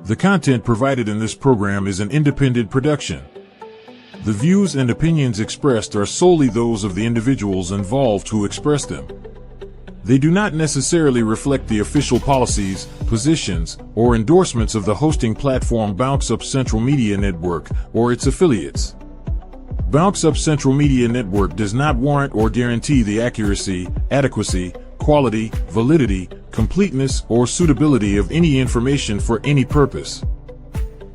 The content provided in this program is an independent production. The views and opinions expressed are solely those of the individuals involved who express them. They do not necessarily reflect the official policies, positions, or endorsements of the hosting platform Bounce Up Central Media Network or its affiliates. Bounce Up Central Media Network does not warrant or guarantee the accuracy, adequacy, quality, validity, completeness, or suitability of any information for any purpose.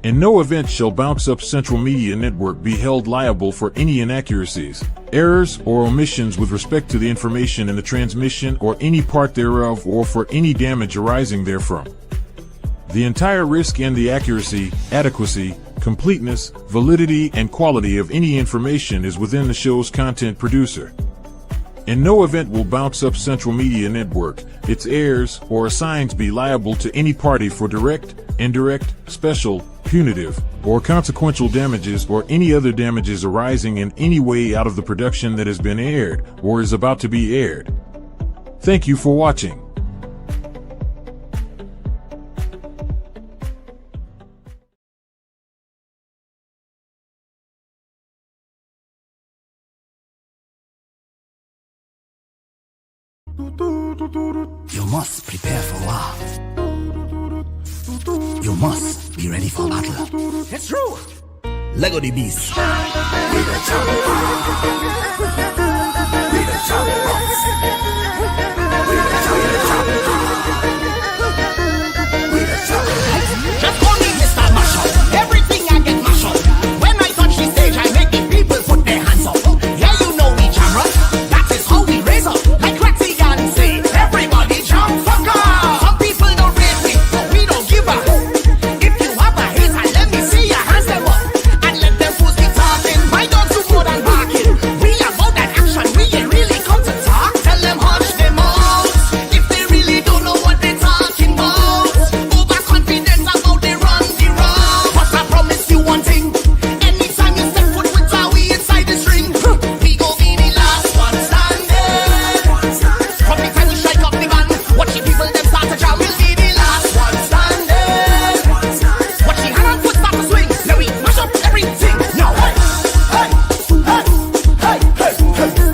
In no event shall Bounce Up Central Media Network be held liable for any inaccuracies, errors, or omissions with respect to the information in the transmission or any part thereof or for any damage arising therefrom. The entire risk and the accuracy, adequacy, completeness, validity, and quality of any information is within the show's content producer. In no event will Bounce Up Central Media Network, its heirs, or assigns be liable to any party for direct, indirect, special, punitive, or consequential damages or any other damages arising in any way out of the production that has been aired or is about to be aired. Thank you for watching. You must prepare for war. You must be ready for battle. It's true. Lego the beast. We the champions. We the champions. We the champions. We the champions. Just call me Mr. Mashup. Everything I get mash up. When I touch the stage, I make the people put their hands up. Yeah, you know we camera. That is how we raise up. Like Ratty and say, everybody jump, fuck off. Some people don't rate me, but we don't give up. If you have a hater, let me see your hands them up. And let them fools be talking. My dogs do more than barking. We about that action, we ain't really come to talk. Tell them hush them out. If they really don't know what they're talking about. Overconfidence about they run the wrong. But I promise you one thing. Anytime you step foot with our we inside this ring, we go be the last one standing. From the time we strike up the band, watch the people them start to jam. We'll be the last one standing. Watch the hand and foot start to swing. Now we mash up everything. Now hey, hey, hey, hey, hey, hey, hey, hey.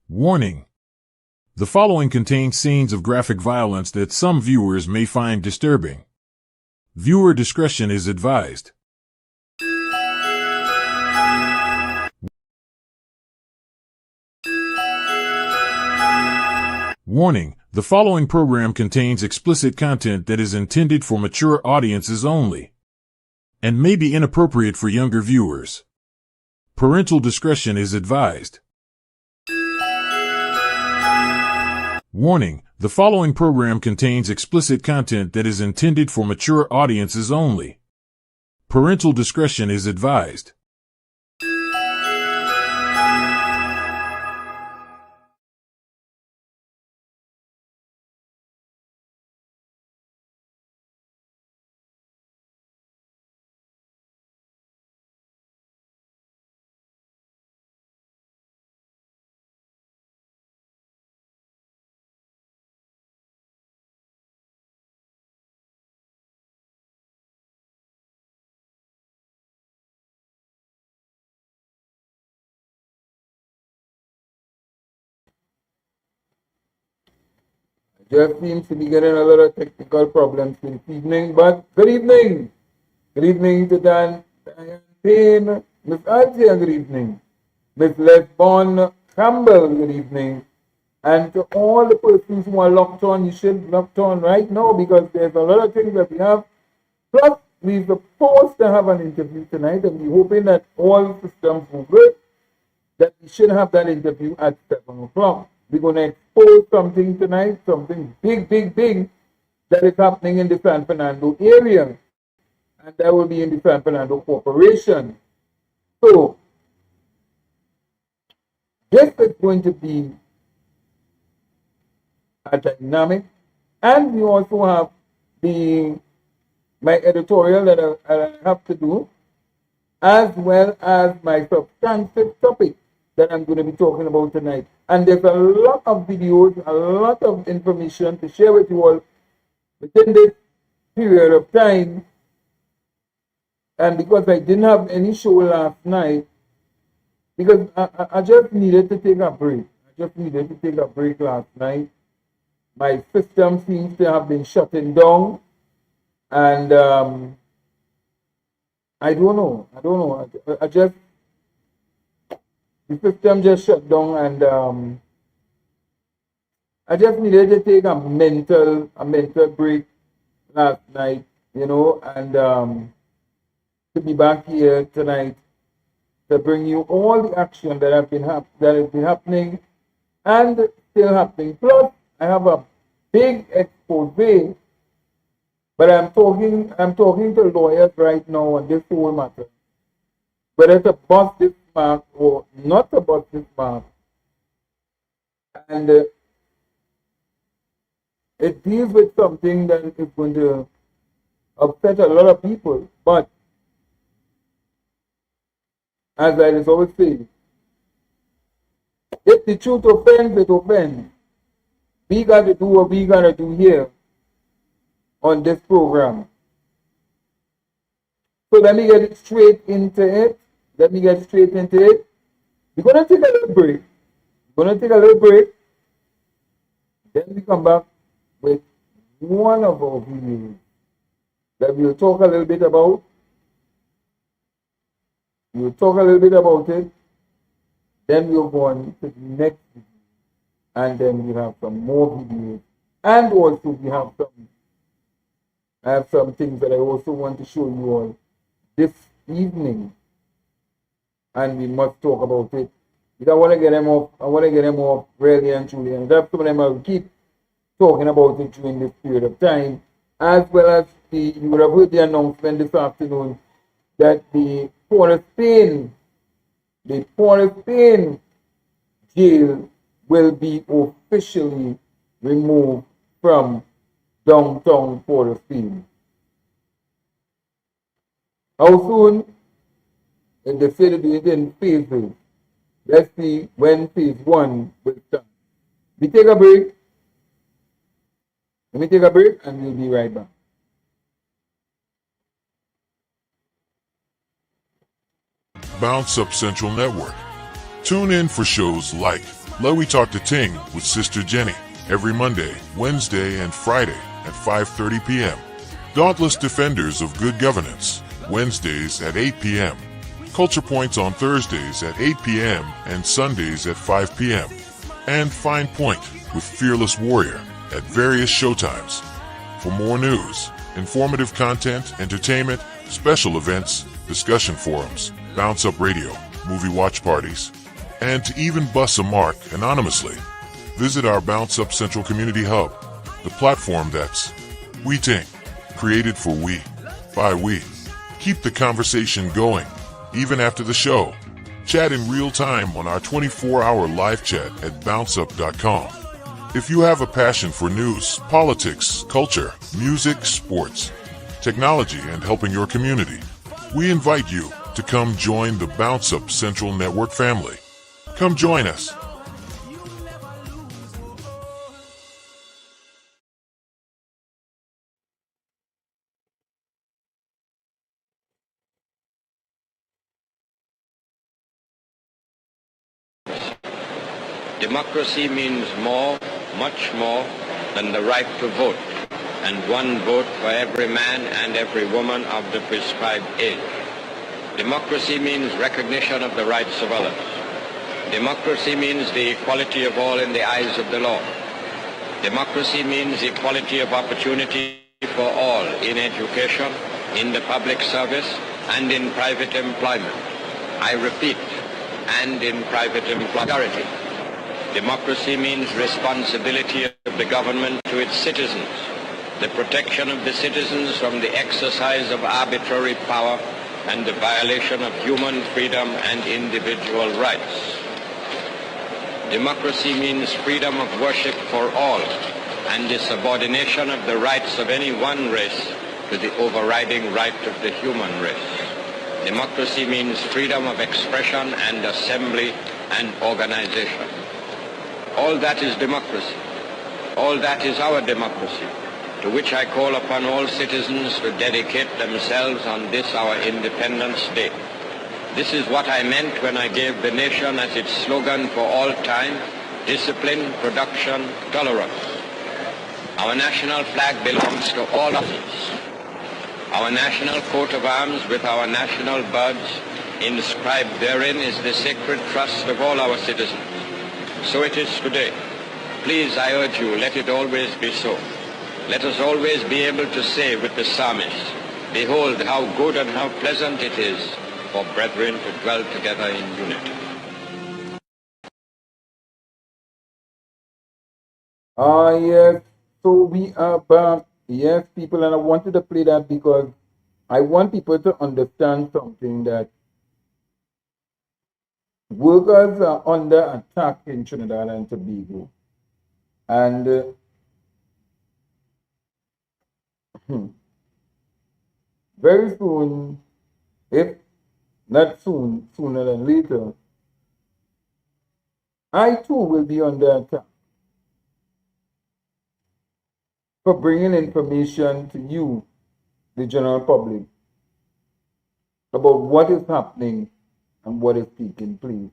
Warning. The following contains scenes of graphic violence that some viewers may find disturbing. Viewer discretion is advised. Warning. The following program contains explicit content that is intended for mature audiences only and may be inappropriate for younger viewers. Parental discretion is advised. Warning. The following program contains explicit content that is intended for mature audiences only. Parental discretion is advised. Jeff seems to be getting a lot of technical problems this evening, but good evening. Good evening to Diane Payne, Miss Althea, good evening. Miss Lesbon Campbell, good evening. And to all the persons who are locked on, you should locked on right now because there's a lot of things that we have. Plus, we're supposed to have an interview tonight, and we're hoping that all systems will work, that we should have that interview at 7 o'clock. We're going to expose something tonight, something big, big, big that is happening in the San Fernando area. And that will be in the San Fernando Corporation. So, This is going to be a dynamic, and we also have my editorial that I have to do, as well as my substantive topic that I'm going to be talking about tonight. And there's a lot of videos, a lot of information to share with you all within this period of time. And because I didn't have any show last night, because I just needed to take a break. I just needed to take a break last night. My system seems to have been shutting down. And I don't know. I just, the system just shut down, and I just needed to take a mental break last night, you know, and to be back here tonight to bring you all the action that has been happening and still happening. Plus, I have a big expose, but I'm talking to lawyers right now on this whole matter, whether to bust this mark or not to bust this mark. And it deals with something that is going to upset a lot of people. But as I always say, if the truth offends, it offends. We got to do what we got to do here on this program. So let me get straight into it. We're going to take a little break. Then we come back with one of our videos that we'll talk a little bit about. We'll talk a little bit about it. Then we'll go on to the next video. And then we'll have some more videos. And also I have some things that I also want to show you all this evening. And we must talk about it. Because I want to get them off really and truly. And that's some of them I'll keep talking about it during this period of time. As well as you would have heard the announcement this afternoon that the Port of Spain jail will be officially removed from downtown Port of Spain. How soon? And they say to do it in phases. Let's see when phase 1 will start. We take a break. Let me take a break and we'll be right back. Bounce Up Central Network. Tune in for shows like Let We Talk to Ting with Sister Jenny every Monday, Wednesday, and Friday at 5:30 p.m. Dauntless Defenders of Good Governance, Wednesdays at 8 p.m. Culture Points on Thursdays at 8 p.m. and Sundays at 5 p.m. And Fine Point with Fearless Warrior at various showtimes. For more news, informative content, entertainment, special events, discussion forums, Bounce Up Radio, movie watch parties, and to even bus a mark anonymously, visit our Bounce Up Central Community Hub, the platform that's We Ting, created for we, by we. Keep the conversation going, even after the show. Chat in real time on our 24-hour live chat at bounceup.com. If you have a passion for news, politics, culture, music, sports, technology, and helping your community, we invite you to come join the Bounce Up Central Network family. Come join us. Democracy means more, much more, than the right to vote, and one vote for every man and every woman of the prescribed age. Democracy means recognition of the rights of others. Democracy means the equality of all in the eyes of the law. Democracy means equality of opportunity for all in education, in the public service, and in private employment. I repeat, and in private employment. Democracy means responsibility of the government to its citizens, the protection of the citizens from the exercise of arbitrary power and the violation of human freedom and individual rights. Democracy means freedom of worship for all and the subordination of the rights of any one race to the overriding right of the human race. Democracy means freedom of expression and assembly and organization. All that is democracy. All that is our democracy, to which I call upon all citizens to dedicate themselves on this our Independence Day. This is what I meant when I gave the nation as its slogan for all time: discipline, production, tolerance. Our national flag belongs to all of us. Our national coat of arms with our national birds inscribed therein is the sacred trust of all our citizens. So it is today. Please, I urge you, let it always be so. Let us always be able to say with the psalmist, "Behold, how good and how pleasant it is for brethren to dwell together in unity." Yes, so we are back. Yes, people, and I wanted to play that because I want people to understand something, that workers are under attack in Trinidad and Tobago. And very soon, if not soon, sooner than later, I too will be under attack for bringing information to you, the general public, about what is happening and what is taking place.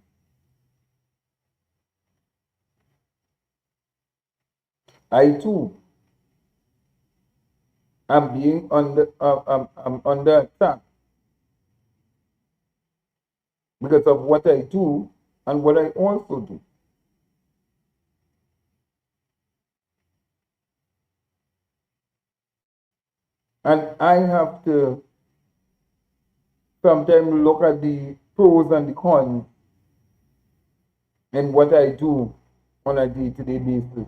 I too am being I'm under attack because of what I do and what I also do. And I have to sometimes look at the pros and the cons in what I do on a day-to-day basis,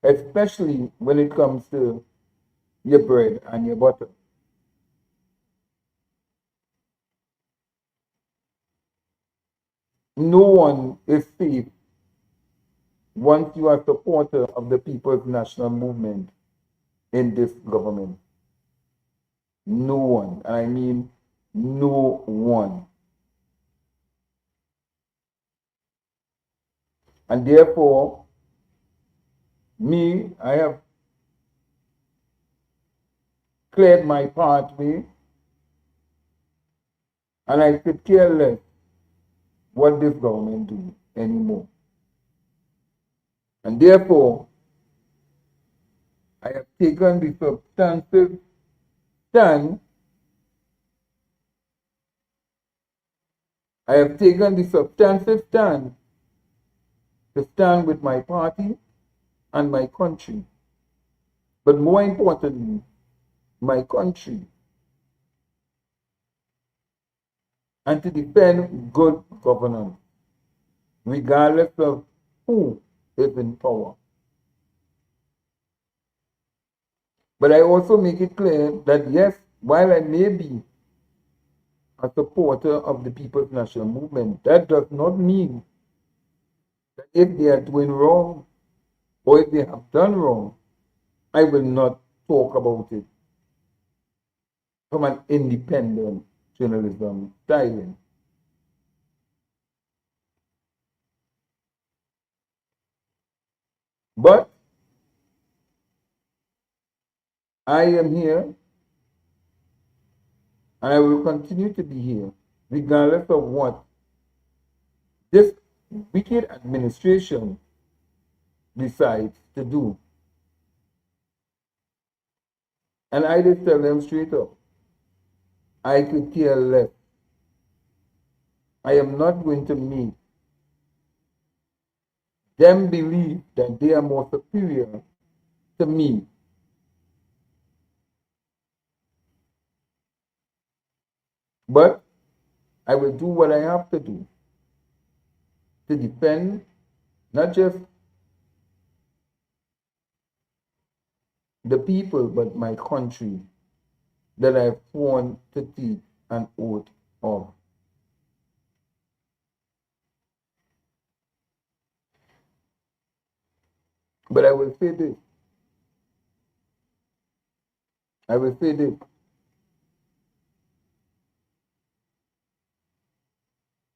especially when it comes to your bread and your butter. No one is safe once you are a supporter of the People's National Movement in this government. No one, and I mean no one. And therefore, I have cleared my pathway, and I could care less what this government do anymore. And therefore, I have taken the substantive stand. I have taken the substantive stand to stand with my party and my country. But more importantly, my country. And to defend good governance, regardless of who is in power. But I also make it clear that yes, while I may be a supporter of the People's National Movement, that does not mean that if they are doing wrong or if they have done wrong, I will not talk about it from an independent journalism styling. But I am here and I will continue to be here regardless of what this wicked administration decides to do. And I just tell them straight up, I could care less. I am not going to make them believe that they are more superior to me. But I will do what I have to do to defend not just the people, but my country that I've sworn to keep an oath of. But I will say this. I will say this.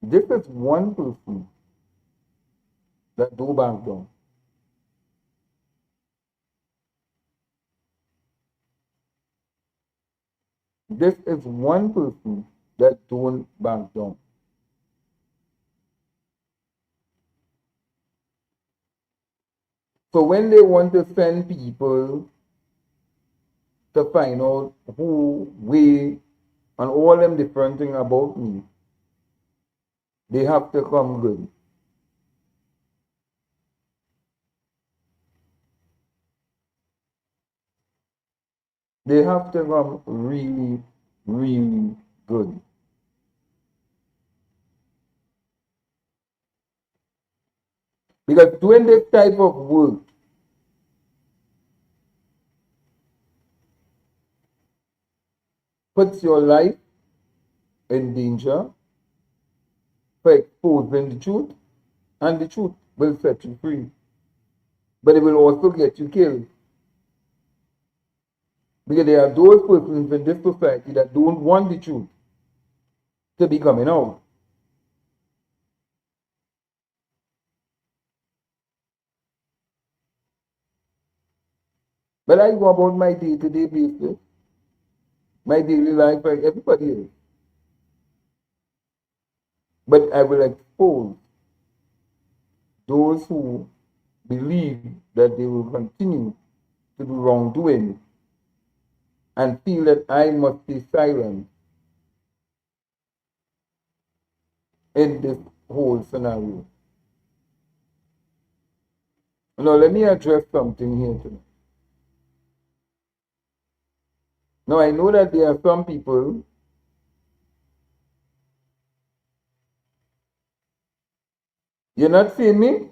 This is one person that do back down. This is one person that don't back down. So when they want to send people to find out who, we, and all them different things about me, they have to come good. They have to come really, really good. Because doing this type of work puts your life in danger for exposing the truth, and the truth will set you free. But it will also get you killed. Because there are those persons in this society that don't want the truth to be coming out. But I go about my day-to-day basis, my daily life like everybody else. But I will expose those who believe that they will continue to do wrongdoing and feel that I must be silent in this whole scenario. Now, let me address something here tonight. Now, I know that there are some people you're not seeing me?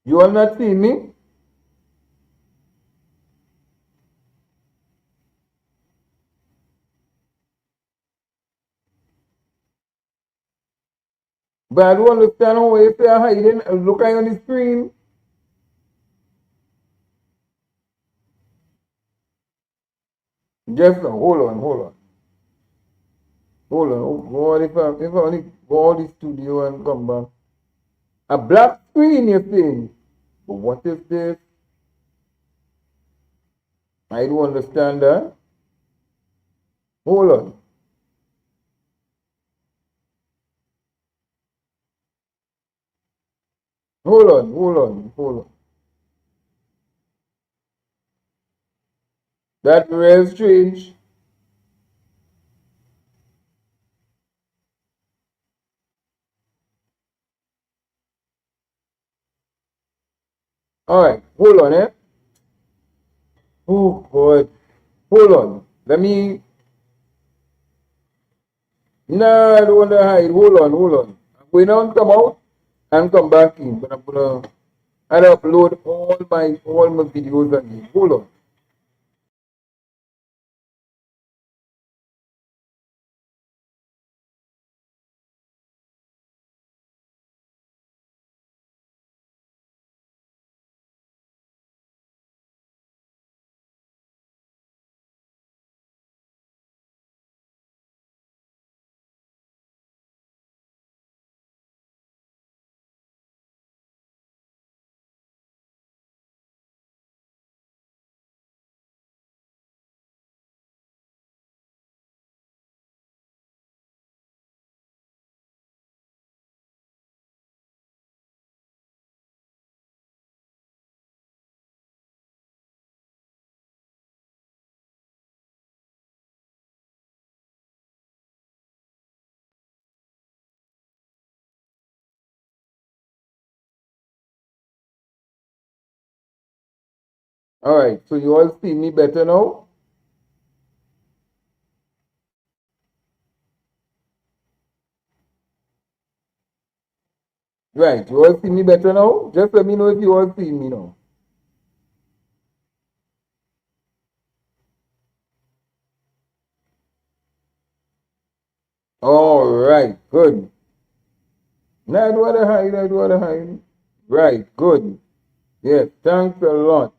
You are not seeing me? But I don't understand how you say hiding and looking on the screen. Just hold on, hold on. Hold on. God, if I only go out the studio and come back. A black screen, you think? But what is this? I don't understand that. Hold on. Hold on, hold on, hold on. That's real strange. Alright, hold on, eh? Oh, God. Hold on. Let me. Nah, I don't want to hide. Hold on, hold on. I'm going to come out and come back in. But I'm going to upload all my videos again. Hold on. Alright, so you all see me better now? Right, you all see me better now? Just let me know if you all see me now. Alright, good. No, I don't want to hide. I don't want to hide. Right, good. Yes, thanks a lot.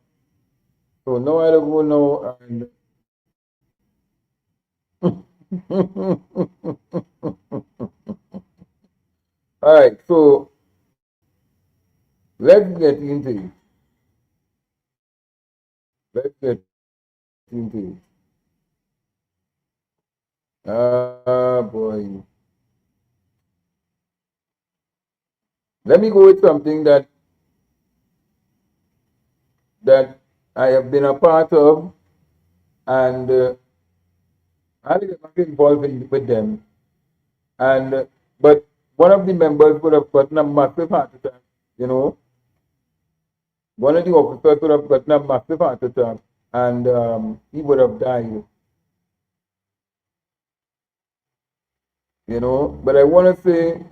So now I don't go now and all right, so let's get into it. Let's get into it. Ah, boy. Let me go with something that I have been a part of, and I didn't get involved with them. And but one of the members would have gotten a massive heart attack. You know, one of the officers would have gotten a massive heart attack, and he would have died. You know, but I want to say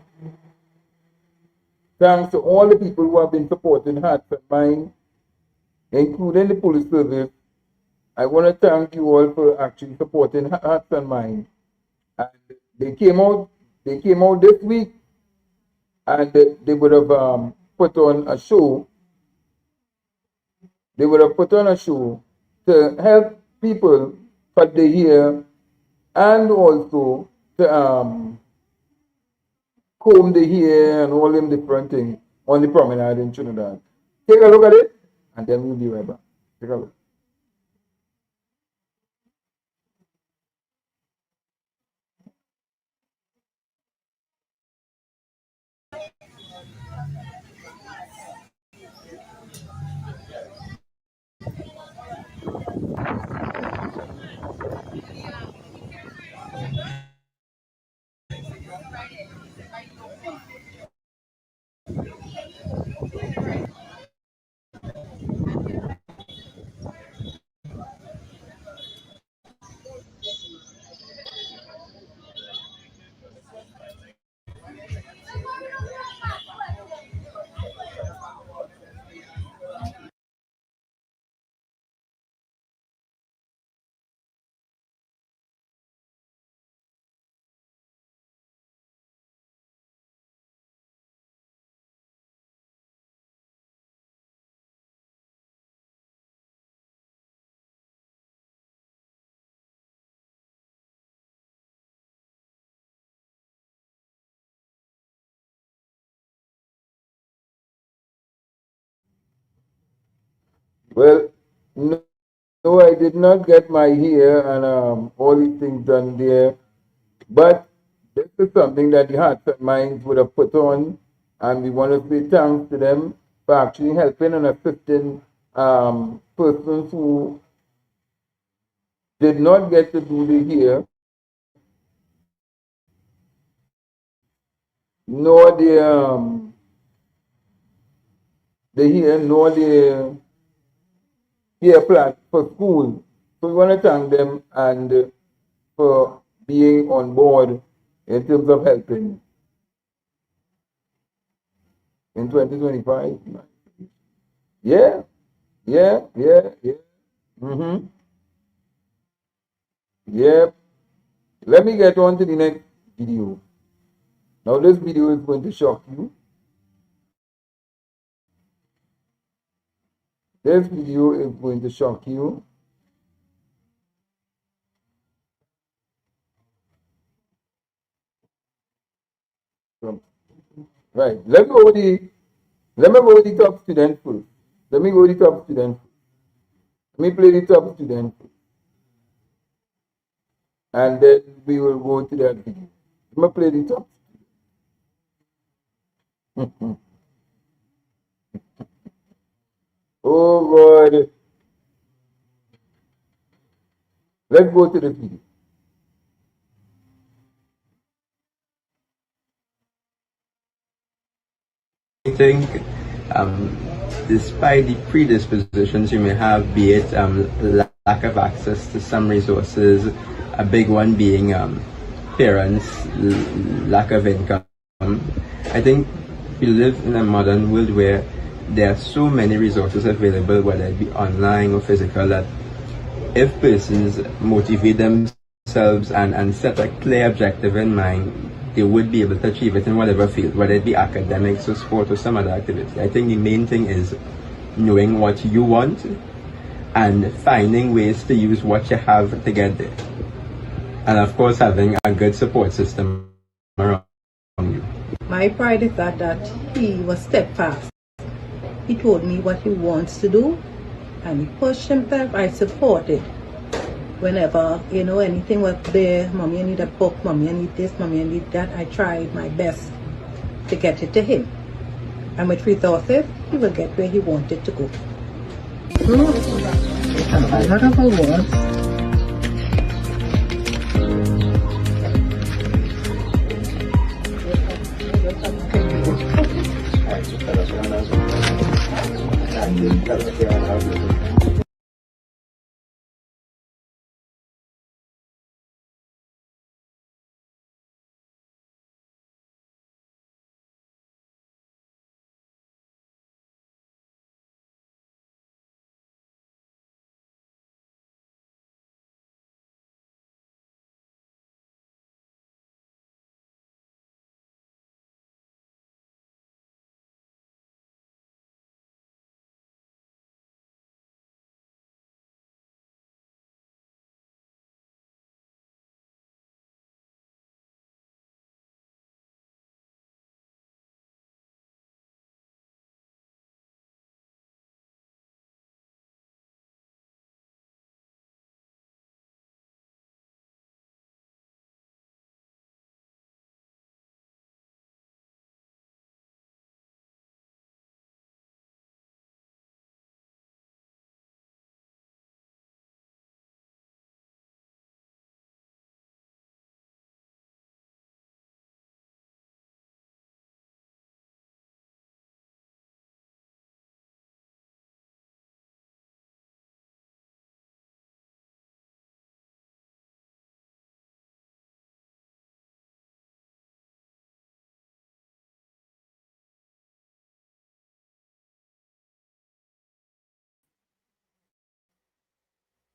thanks to all the people who have been supporting Hearts and Minds, including the police service. I want to thank you all for actually supporting Hearts and Minds. And they came out this week, and they would have put on a show. They would have put on a show to help people cut their hair and also to comb the hair and all them different things on the promenade in Trinidad. Take a look at it, and then we'll be right back. Take a look. Well, no, no, I did not get my hair and all these things done there, but this is something that the Hearts and Minds would have put on, and we want to say thanks to them for actually helping and assisting persons who did not get to do the hair, nor the hair, nor the hair plant for school. So we want to thank them and for being on board in terms of helping in 2025. Yeah, yeah, yeah, yeah. Mm-hmm. Yep. Let me get on to the next video. Now this video is going to shock you. This video is going to shock you. Right. Let me go with the top student first. Let me go with the top student. Let me play the top student first. And then we will go to that video. Let me play the top. Oh God. Let's go to the video. I think, despite the predispositions you may have, be it lack of access to some resources, a big one being parents, lack of income, I think we live in a modern world where there are so many resources available, whether it be online or physical, that if persons motivate themselves and set a clear objective in mind, they would be able to achieve it in whatever field, whether it be academics or sport or some other activity. I think the main thing is knowing what you want and finding ways to use what you have to get there. And of course, having a good support system around you. My pride is that he was steadfast. He told me what he wants to do and he pushed himself. I supported. Whenever, anything was there, mommy, I need a book, mommy, I need this, mommy, I need that, I tried my best to get it to him. And with resources, he will get where he wanted to go. So, a lot of awards.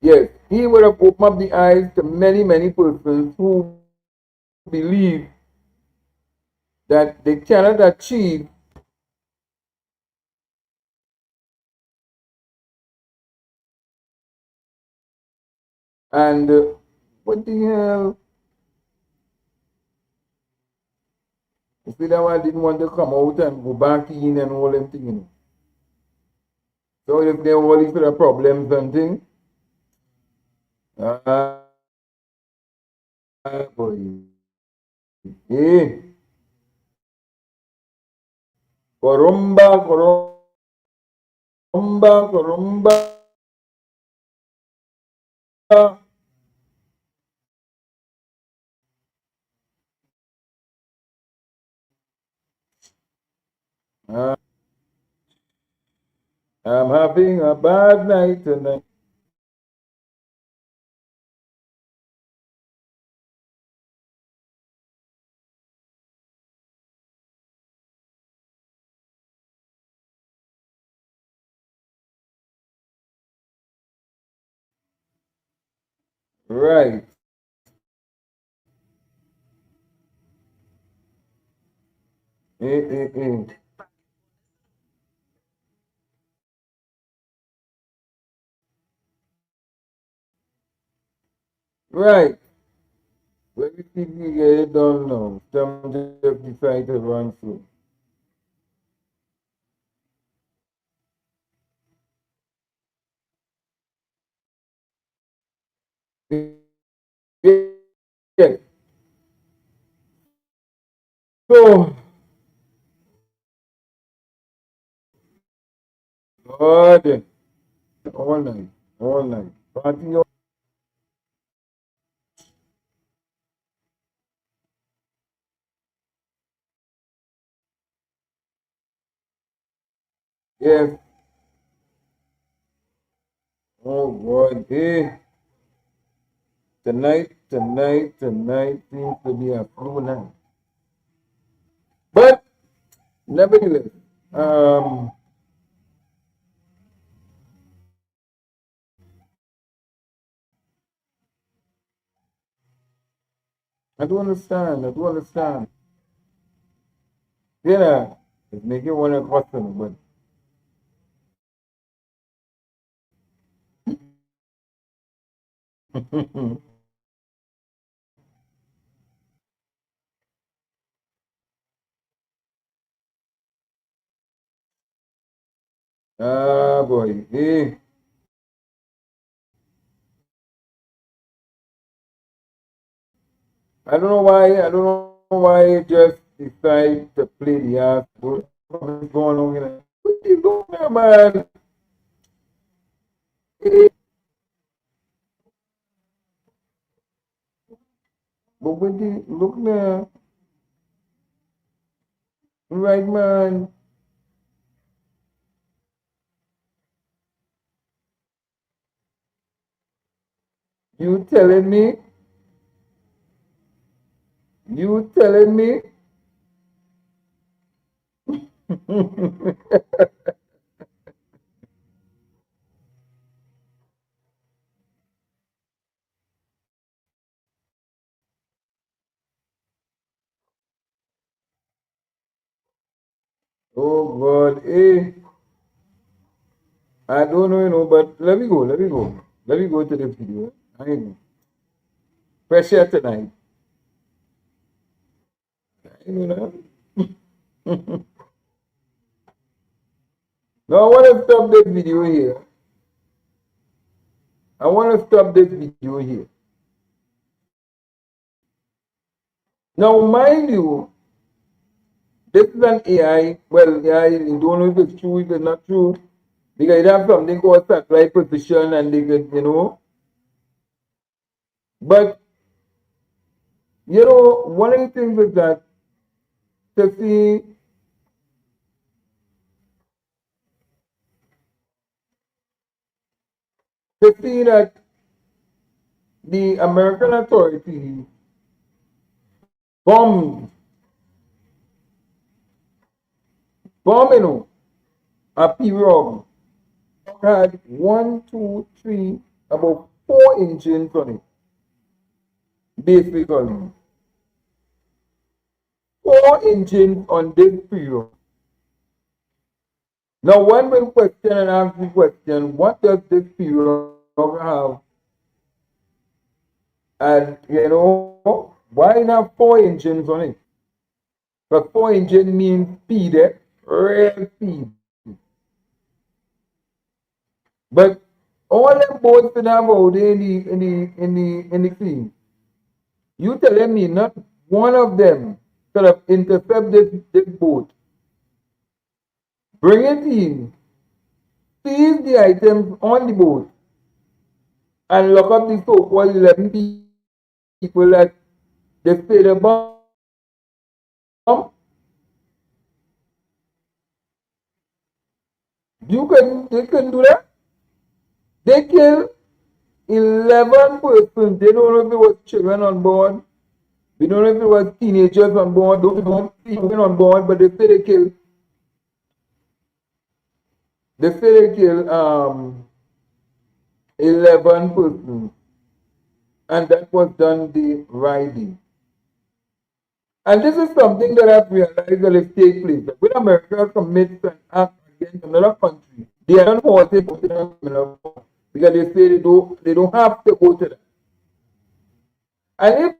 Yes, he would have opened up the eyes to many, many persons who believe that they cannot achieve and what the hell? You see that one didn't want to come out and go back in and all them things. So if they all these sort of problems and things, boy. Eh, Corumba, Corumba, Corumba. I'm having a bad night tonight. Right. Eh, eh, eh. Right. When you think you get it done now, some just decide to run through. Yes. So, God, all night, all night. Party all. Yes. Oh, God. Hey, tonight seems to be a full night. But, nevertheless, um, I don't understand. I don't understand. Yeah, it's making one a question, but ah boy, hey, I don't know why. I don't know why you just decide to play the ass. What's going on here? What you doing there, man? Hey, but when you look there, right, man? You telling me? You telling me? Oh God, hey, I don't know, but let me go. Let me go. Let me go to the video. I ain't pressure tonight. You know. Now I want to stop this video here. I want to stop this video here. Now, mind you, this is an AI. Well, AI, you don't know if it's true, if it's not true. Because it have something called satellite position and they could, But, one of the things is that to see, that the American authority bombed, bombing a period had one, two, three, about 4 engines on it, basically. 4 engines on this period. Now, one will question and ask the question, what does this period have? And, why not 4 engines on it? Because 4 engine means speed, real speed. But all them boats that have out there in the scene, you telling me not one of them could have intercepted this boat, bring it in, seize the items on the boat, and lock up the so-called 11 people that they say the bomb. They couldn't do that. They killed 11 persons. They don't know if it was children on board. We don't know if it was teenagers on board. Don't know people on board, but they say they killed. They say they killed 11 persons, and that was done the Friday. And this is something that I've realized that it takes place. Like when America commits an act against another country, they are not halted because they say they don't have to go to that. And if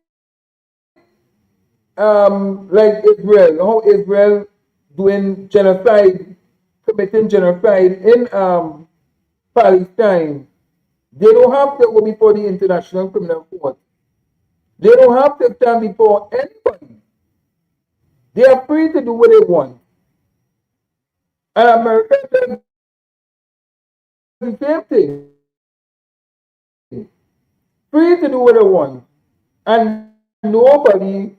like Israel, how Israel doing genocide, committing genocide in Palestine, they don't have to go before the International Criminal Court. They don't have to stand before anybody. They are free to do what they want. And America does the same thing. Free to do what they want. And nobody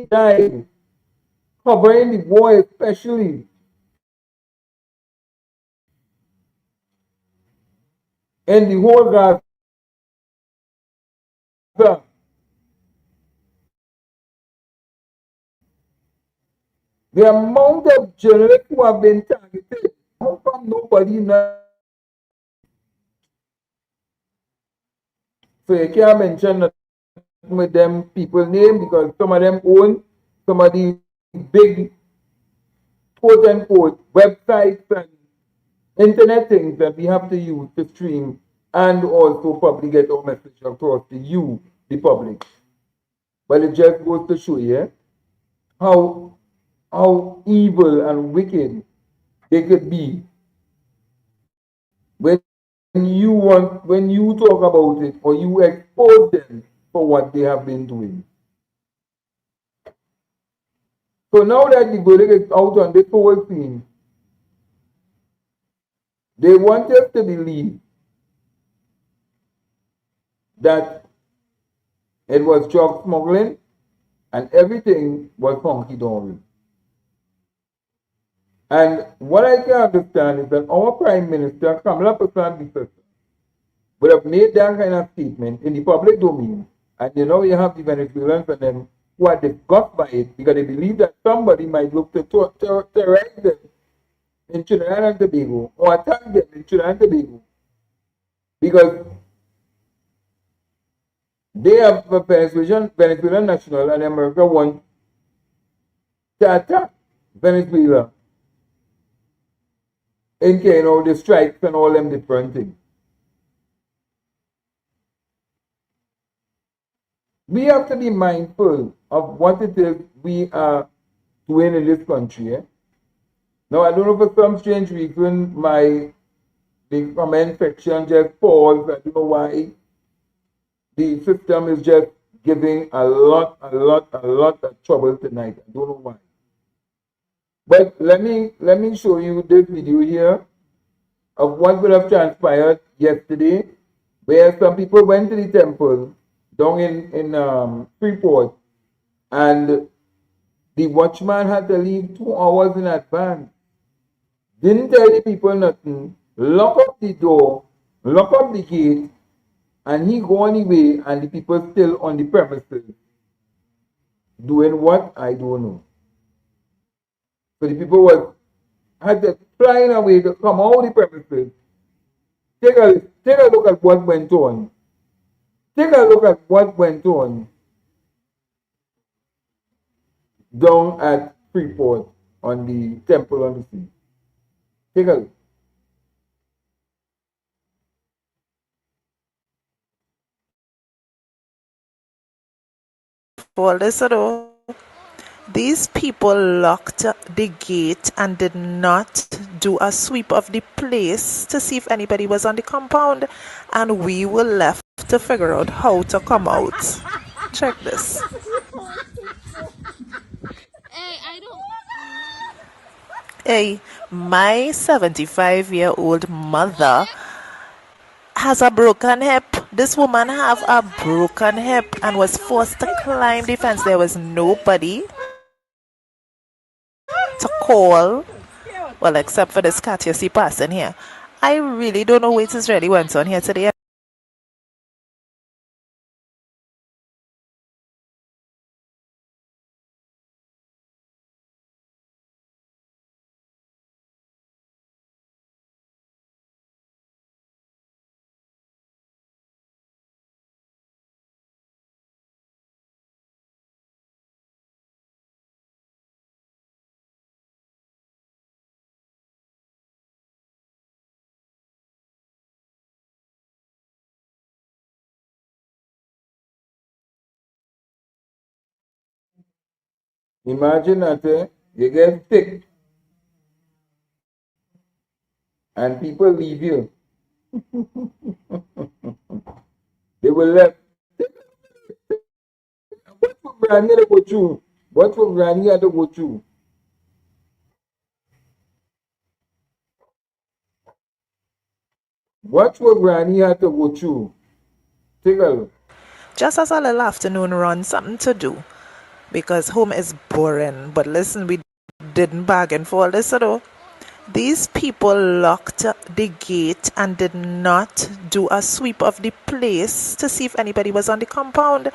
died covering the war, especially in the whole Gaza. The amount of journalists who have been targeted, how come nobody knows? So you can't mention with them people name because some of them own some of the big quote unquote websites and internet things that we have to use to stream and also probably get our message across to you, the public. But it just goes to show you how evil and wicked they could be when you talk about it or you expose them for what they have been doing. So now that the bullet is out on the whole scene, they want us to believe that it was drug smuggling and everything was hunky-dory. And what I can understand is that our Prime Minister, Kamala Prasad would have made that kind of statement in the public domain. And you know, you have the Venezuelans and them who are disgusted by it because they believe that somebody might look to terrorize them in Trinidad and Tobago or attack them in Trinidad and Tobago because they have a Venezuelan national and America wants to attack Venezuela in the strikes and all them different things. We have to be mindful of what it is we are doing in this country. Now, I don't know, for some strange reason, the comment section just falls. I don't know why. The system is just giving a lot of trouble tonight. I don't know why. But let me show you this video here of what would have transpired yesterday, where some people went to the temple down in Freeport, and the watchman had to leave 2 hours in advance. Didn't tell the people nothing, lock up the door, lock up the gate, and he go on his way, and the people still on the premises. Doing what? I don't know. So the people had to flying away to come out of the premises. Take a look at what went on. Take a look at what went on down at Freeport on the Temple on the Sea. Take a look. These people locked the gate and did not do a sweep of the place to see if anybody was on the compound, and we were left to figure out how to come out. Check this. Hey, my 75-year-old mother has a broken hip. This woman have a broken hip and was forced to climb the fence. There was nobody to call, well, except for this cat you see passing here. I really don't know what is really went on here today. Imagine that you get sick and people leave you. They will left. What for Granny to go through? What for Granny to go through? What for Granny had to go through? Take a look. Just as a little afternoon run, something to do, because home is boring. But listen, we didn't bargain for all this at all. These people locked the gate and did not do a sweep of the place to see if anybody was on the compound,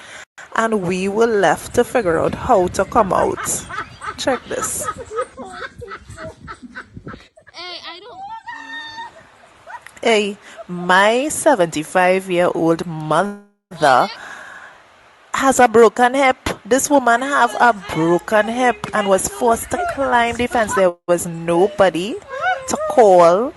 and we were left to figure out how to come out. Check this. Hey, my 75-year-old mother has a broken hip. This woman have a broken hip and was forced to climb the fence. There was nobody to call,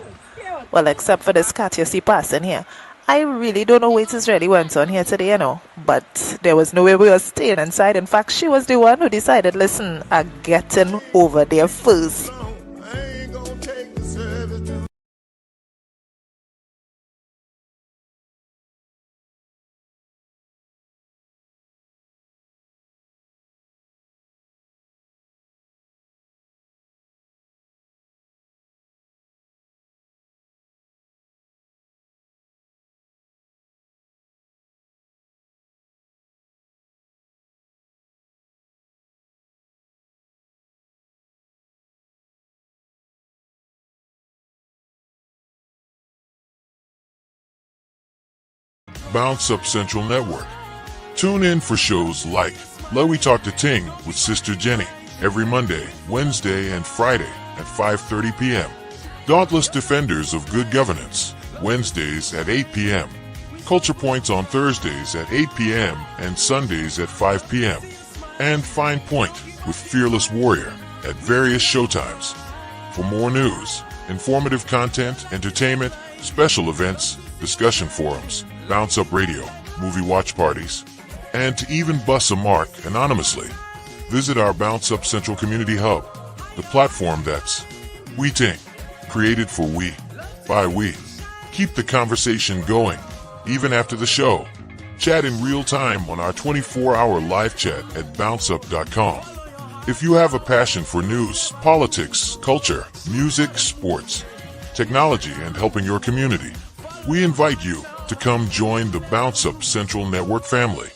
well, except for this cat you see passing here. I really don't know what is really went on here today, but there was no way we were staying inside. In fact, she was the one who decided, listen, I'm getting over there first. Bounce Up Central Network. Tune in for shows like Let We Talk to Ting with Sister Jenny every Monday, Wednesday, and Friday at 5:30 p.m. Dauntless Defenders of Good Governance, Wednesdays at 8 p.m. Culture Points on Thursdays at 8 p.m. and Sundays at 5 p.m. And Fine Point with Fearless Warrior at various showtimes. For more news, informative content, entertainment, special events, discussion forums, Bounce Up Radio, movie watch parties, and to even bus a mark anonymously, visit our Bounce Up Central Community Hub, the platform that's We Ting, created for we, by we. Keep the conversation going, even after the show. Chat in real time on our 24-hour live chat at bounceup.com. If you have a passion for news, politics, culture, music, sports, technology, and helping your community, we invite you to come join the Bounce Up Central Network family.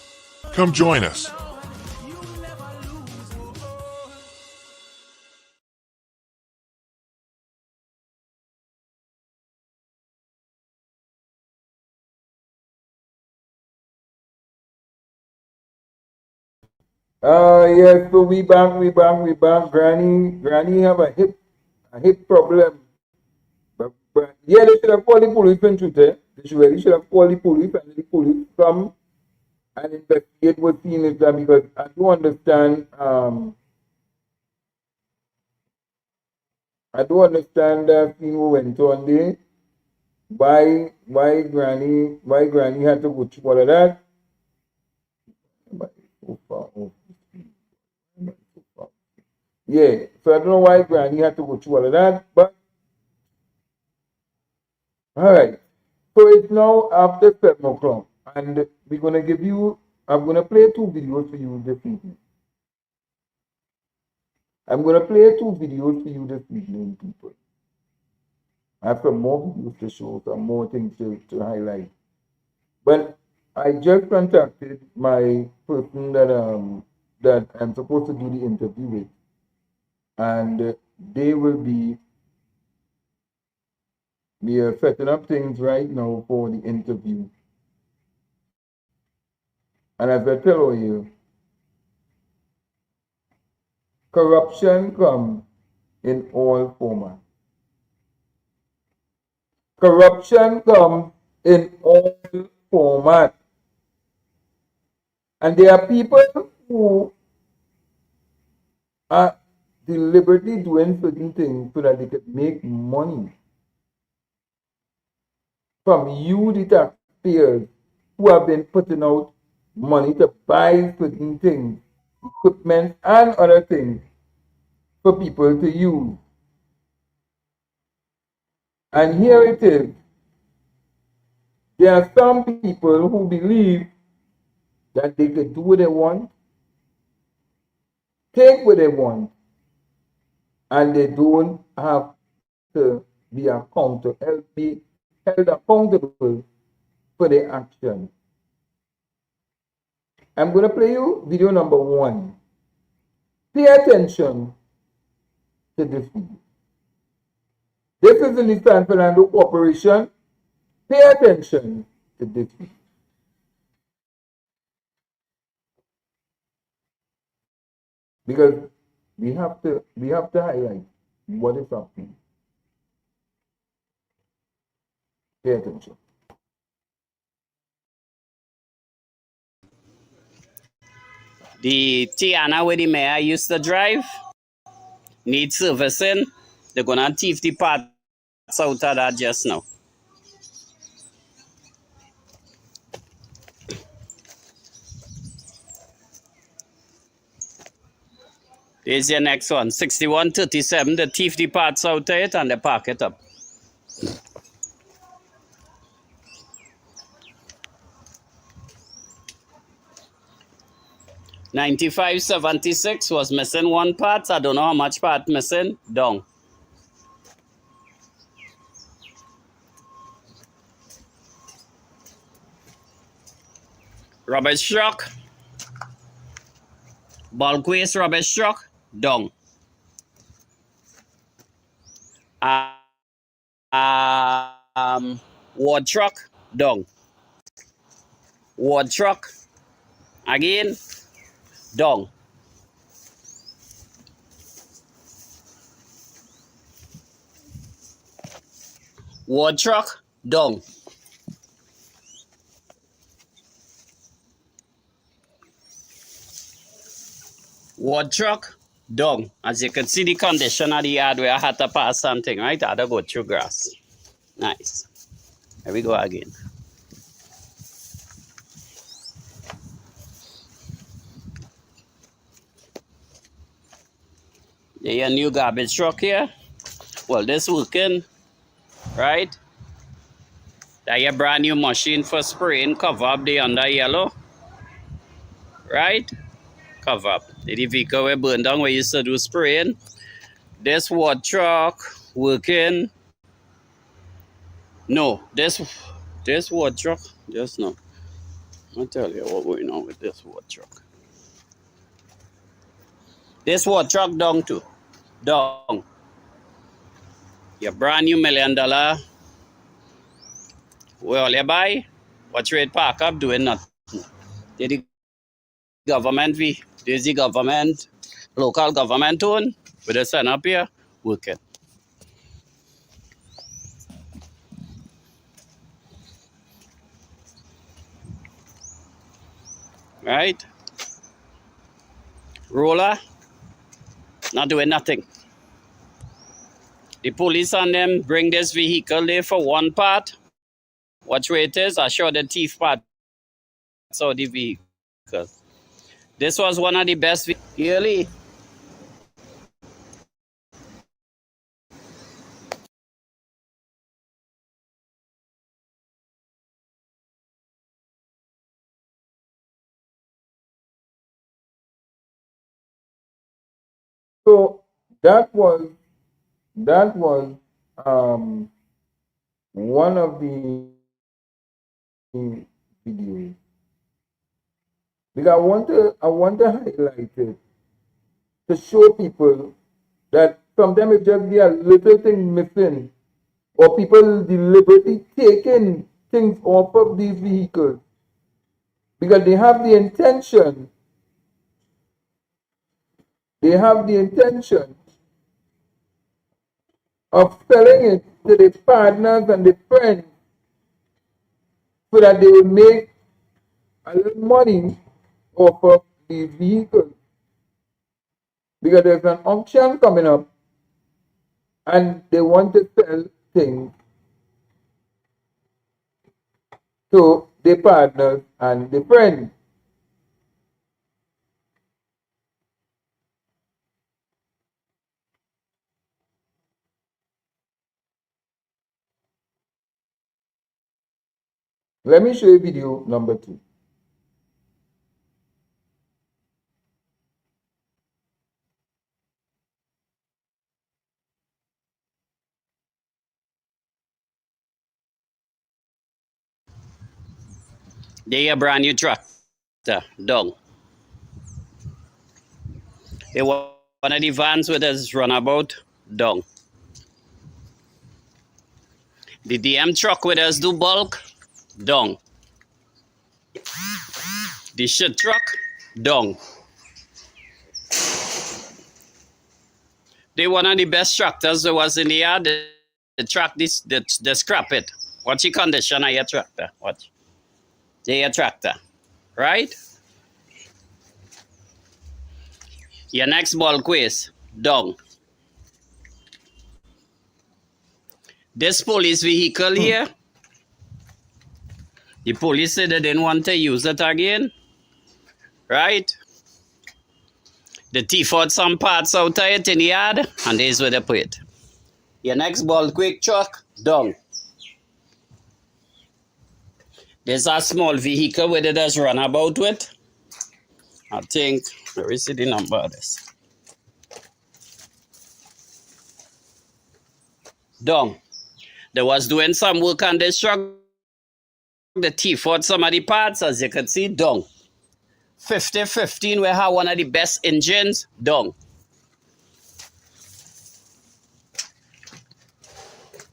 Come join us. Yes, so we back. Granny have a hip problem. But yeah, they should have called the police and truth, eh? They should have called the police and the police come and investigate what scene is done because I don't understand, that scene what went on there. Why Granny had to go through all of that. Yeah, so I don't know why Granny had to go through all of that, but all right. So it's now after 7 o'clock, and we're gonna give you. I'm gonna play 2 videos for you this evening. I'm gonna play 2 videos for you this evening, people. I have some more videos to show, some more things to highlight. But I just contacted my person that I'm supposed to do the interview with, and they will be we are setting up things right now for the interview. And as I tell you, corruption comes in all formats. Corruption comes in all formats. And there are people who are deliberately doing certain things so that they can make money from you, the taxpayers, who have been putting out money to buy certain things, equipment, and other things for people to use. And here it is. There are some people who believe that they can do what they want, take what they want, and they don't have to be held accountable for their action. I'm going to play you video number 1. Pay attention to this video. This is the San Fernando Corporation. Pay attention to this video. Because we have to highlight what is happening. Pay attention. The Tiana where the mayor used to drive needs servicing. They're gonna thief the parts out of that just now. Here's your next one. 6137. They thief the parts out of it and they park it up. $95.76 was missing one part. I don't know how much part missing. Down. Rubbish truck. Bulk waste rubbish truck. Down. Ward truck. Down. Ward truck. Again. Down. Ward truck. Down. Ward truck. Down. As you can see the condition of the yard where I had to pass something, right? I had to go through grass. Nice. Here we go again. There's a new garbage truck here. Well, this working, right? That's a brand new machine for spraying. Cover up the under yellow, right? Cover up. The vehicle we burned down where you used to do spraying. This water truck working. No, this water truck, just no. I'll tell you what's going on with this water truck. This water truck down too. Down. Your brand new $1 million. Well, you buy, watch rate park up doing nothing. The government, there's the government, local government own, with the sun up here, working. Right? Roller, not doing nothing. The police and them bring this vehicle there for one part. Watch where it is. I show the thief part. So the vehicle. This was one of the best yearly. So that was one of the videos. Because I want to highlight it to show people that sometimes it just be a little thing missing, or people deliberately taking things off of these vehicles because they have the intention. They have the intention of selling it to the partners and the friends so that they will make a little money off of these vehicles. Because there's an auction coming up and they want to sell things to the partners and the friends. Let me show you video number 2. They a brand new truck. Down. They one of the vans with us runabout. Down. The DM truck with us do bulk. Down. The shit truck. Down. They one of the best tractors that was in the yard. The truck, they scrap it. What's the condition of your tractor? Watch. They a tractor. Right? Your next ball quiz, dung. This police vehicle here, the police said they didn't want to use it again, right? The thief out some parts out of it in the yard, and this is where they put it. Your next ball quick truck, dung. There's a small vehicle where they just run about with. I think, where is the number of this? Dung. They was doing some work on this truck. The thief out some of the parts, as you can see, dung. 5015, we have one of the best engines, dung.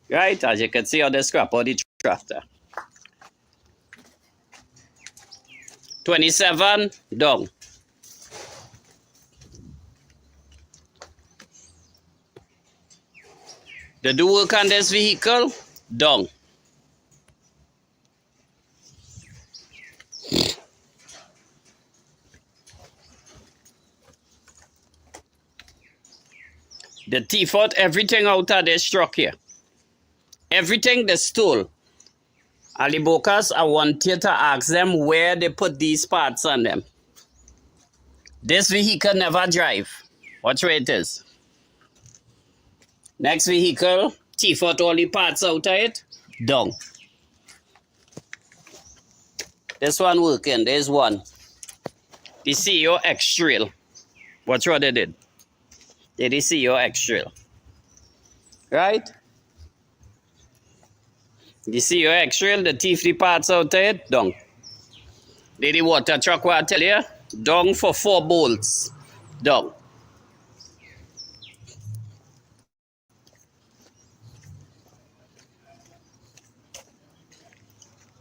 Right, as you can see how they scrap out the tractor. 27, dung. They do work on this vehicle, dung. The thief out everything out of this truck here. Everything they stole. Alibokas, I want you to ask them where they put these parts on them. This vehicle never drive. Watch where it is. Next vehicle, thief out all the parts out of it, dung. This one working, there's one. The CEO X-Trail. Watch what they did. They did CEO X-Trail. Right? The CEO X-Trail, the thief the parts out of it, dung. Did the water truck what I tell you? Dung for 4 bolts. Dung.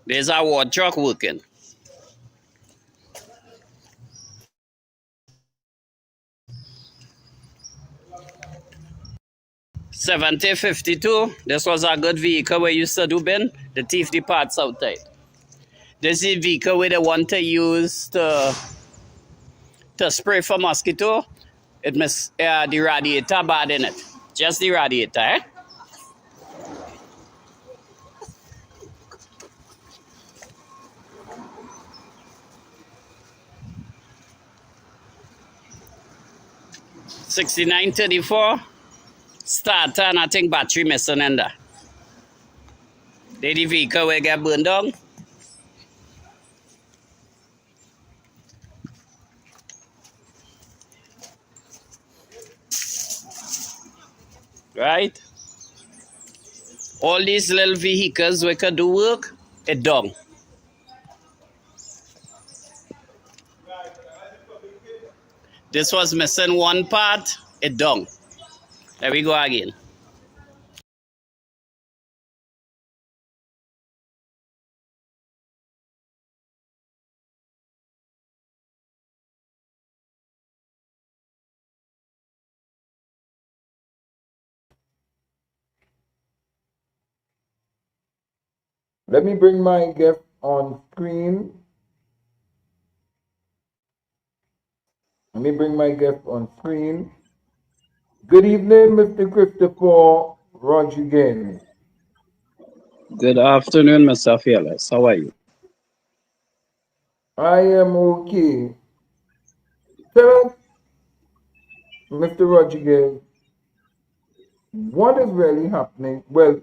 There's our water truck working. $70.52. This was a good vehicle we used to do, Ben. The thief the parts outside. This is the vehicle where they want to use to spray for mosquito. It must the radiator bad in it. Just the radiator, eh? $69.34. Starter and I think battery missing in there. The vehicle will get burned down. Right? All these little vehicles we can do work, it done. This was missing one part, it done. There we go again. Let me bring my guest on screen. Let me bring my guest on screen. Good evening, Mr. Christopher Rodriguez. Good afternoon, Mr. Fearless. How are you? I am okay. Tell us, Mr. Rodriguez, what is really happening? Well,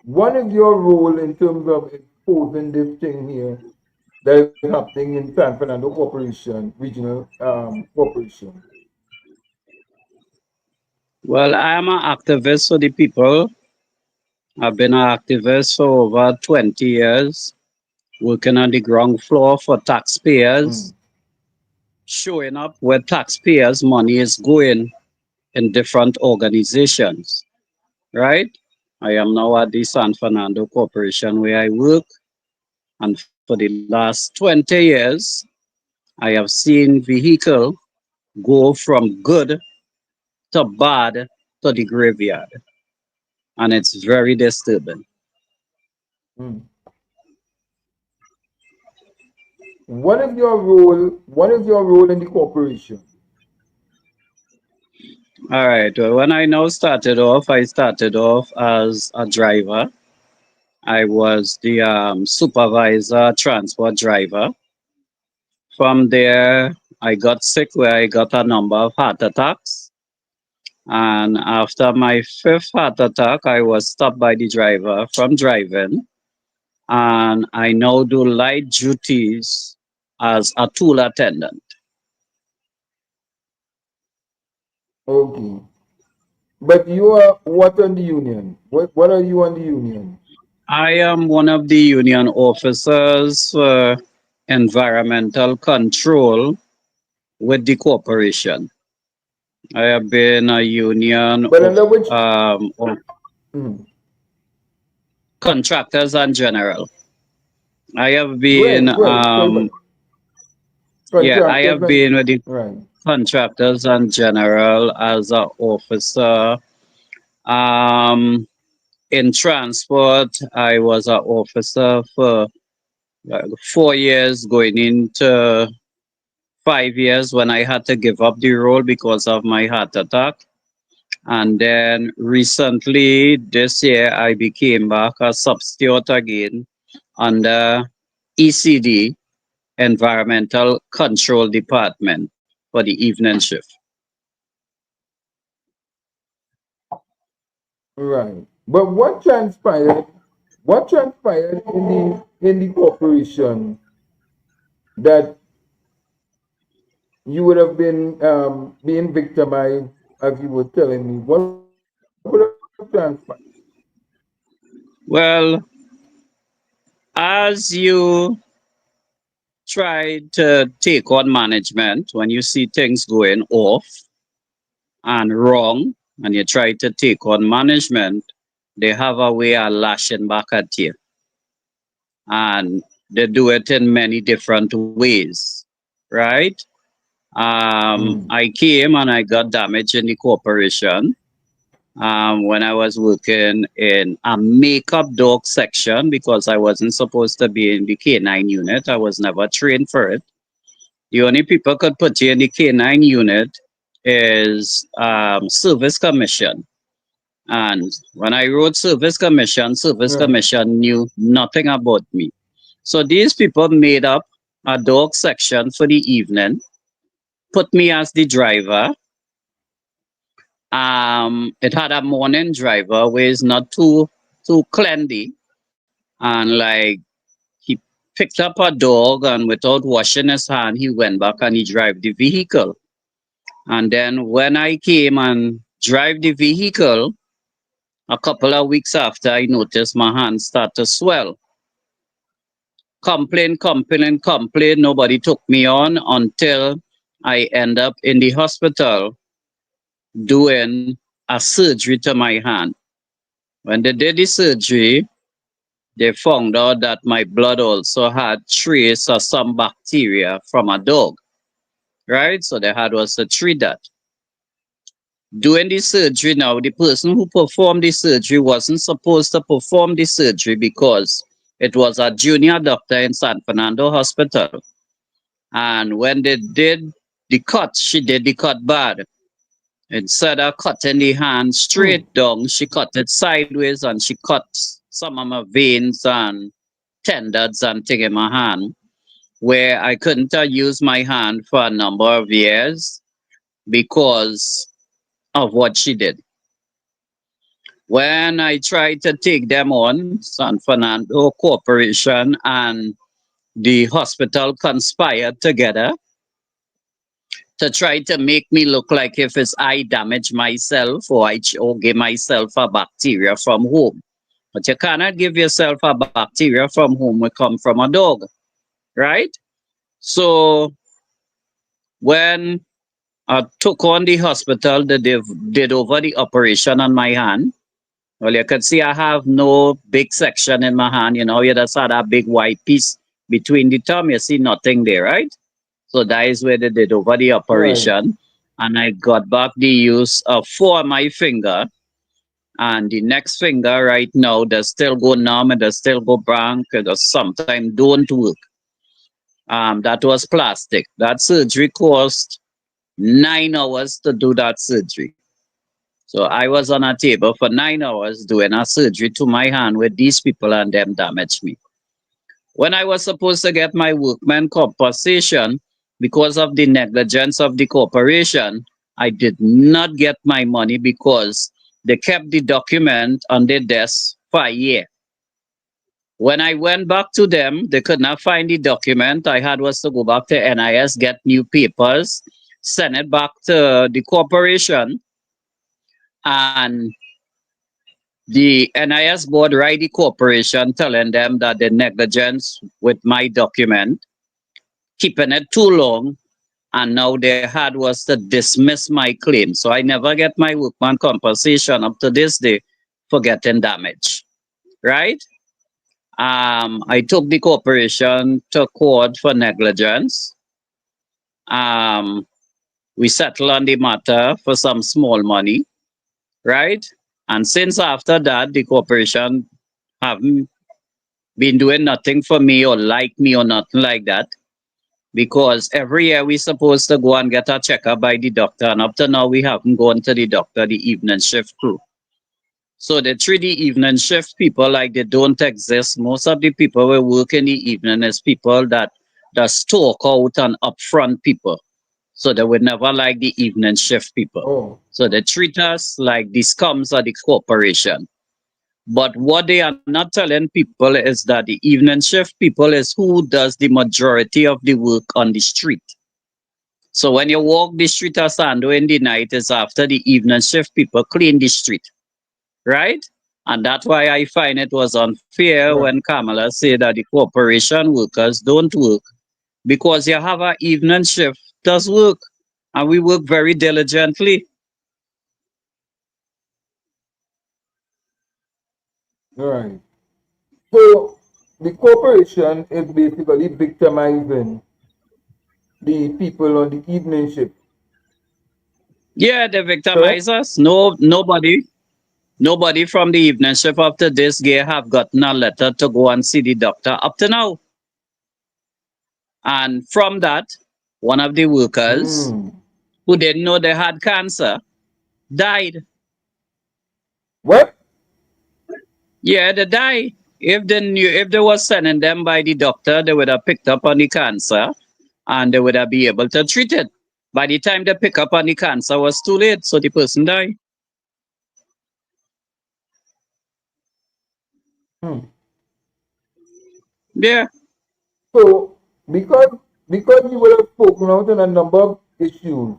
what is your role in terms of exposing this thing here that is happening in San Fernando Corporation, Regional Corporation? Well, I am an activist for the people. I've been an activist for over 20 years, working on the ground floor for taxpayers, showing up where taxpayers' money is going in different organizations, right? I am now at the San Fernando Corporation where I work, and for the last 20 years, I have seen vehicle go from good to bad to the graveyard, and it's very disturbing. What is your role? What is your role in the corporation? All right. Well, when I now started off, I started off as a driver. I was the supervisor, transport driver. From there, I got sick where I got a number of heart attacks. And after my fifth heart attack, I was stopped by the driver from driving. And I now do light duties as a tool attendant. Okay. But you are what on the union? What are you on the union? I am one of the union officers for environmental control with the corporation. I have been a union But under which? of Mm, contractors in general. I have been, right. yeah, I Contractors have and been with the right. contractors in general as an officer. Um, in transport, I was an officer for 4 years, going into 5 years when I had to give up the role because of my heart attack. And then recently, this year, I became back a substitute again under ECD, Environmental Control Department, for the evening shift. Right. But what transpired? What transpired in the corporation that you would have been being victimized, as you were telling me? What would have transpired? Well, as you try to take on management, when you see things going off and wrong, and you try to take on management, they have a way of lashing back at you. And they do it in many different ways, right? Mm, I came and I got damage in the corporation when I was working in a makeup dog section because I wasn't supposed to be in the K9 unit. I was never trained for it. The only people could put you in the K9 unit is service commission. And when I wrote service right. commission knew nothing about me. So these people made up a dog section for the evening, put me as the driver. It had a morning driver where it's not too cleanly, and like he picked up a dog and without washing his hand, he went back and he drove the vehicle. And then when I came and drive the vehicle, a couple of weeks after, I noticed my hand start to swell. Complain. Nobody took me on until I end up in the hospital doing a surgery to my hand. When they did the surgery, they found out that my blood also had trace of some bacteria from a dog, right? So they had was to treat that. Doing the surgery now, the person who performed the surgery wasn't supposed to perform the surgery because it was a junior doctor in San Fernando Hospital. And when they did the cut, she did the cut bad. Instead of cutting the hand Mm, straight down, she cut it sideways and she cut some of my veins and tendons and thing in my hand, where I couldn't use my hand for a number of years because of what she did. When I tried to take them on, San Fernando Corporation and the hospital conspired together to try to make me look like if it's I damage myself or give myself a bacteria from home. But you cannot give yourself a bacteria from home we come from a dog, right? So when I took on the hospital, they did over the operation on my hand. Well, you can see I have no big section in my hand. You know, you just had a big white piece between the thumb. You see nothing there, right? So that is where they did over the right. operation. And I got back the use of four on my finger. And the next finger right now, they still go numb and they still go blank. It does sometimes don't work. That was plastic. That surgery cost 9 hours to do that surgery. So I was on a table for 9 hours doing a surgery to my hand with these people and them damaged me. When I was supposed to get my workman compensation because of the negligence of the corporation, I did not get my money because they kept the document on their desk for a year. When I went back to them, they could not find the document. I had was to go back to NIS, get new papers, send it back to the corporation, and the NIS board write the corporation telling them that the negligence with my document, keeping it too long, and now they had was to dismiss my claim. So I never get my workman compensation up to this day for getting damage. Right? I took the corporation to court for negligence. Um, we settled on the matter for some small money, right? And since after that, the corporation haven't been doing nothing for me or like me or nothing like that. Because every year we supposed to go and get a checkup by the doctor, and up to now we haven't gone to the doctor, the evening shift crew. So the 3D evening shift people, like, they don't exist. Most of the people who work in the evening is people that stalk out and upfront people. So they would never like the evening shift people. Oh, So they treat us like the scums of the corporation. But what they are not telling people is that the evening shift people is who does the majority of the work on the street. So when you walk the street of Sando in the night, is after the evening shift people clean the street, right? And that's why I find it was unfair right. when Kamala said that the corporation workers don't work because you have an evening shift does work, and we work very diligently. Right. So the corporation is basically victimizing the people on the evening shift. Yeah, they Correct? victimize us. No, nobody from the evening shift after this year have gotten a letter to go and see the doctor up to now. And from that, one of the workers Hmm. who didn't know they had cancer died. What? Yeah, they died. If they knew, if they was sending them by the doctor, they would have picked up on the cancer and they would have been able to treat it. By the time they pick up on the cancer, was too late, so the person died. Hmm. Yeah. So because you would have spoken out on a number of issues,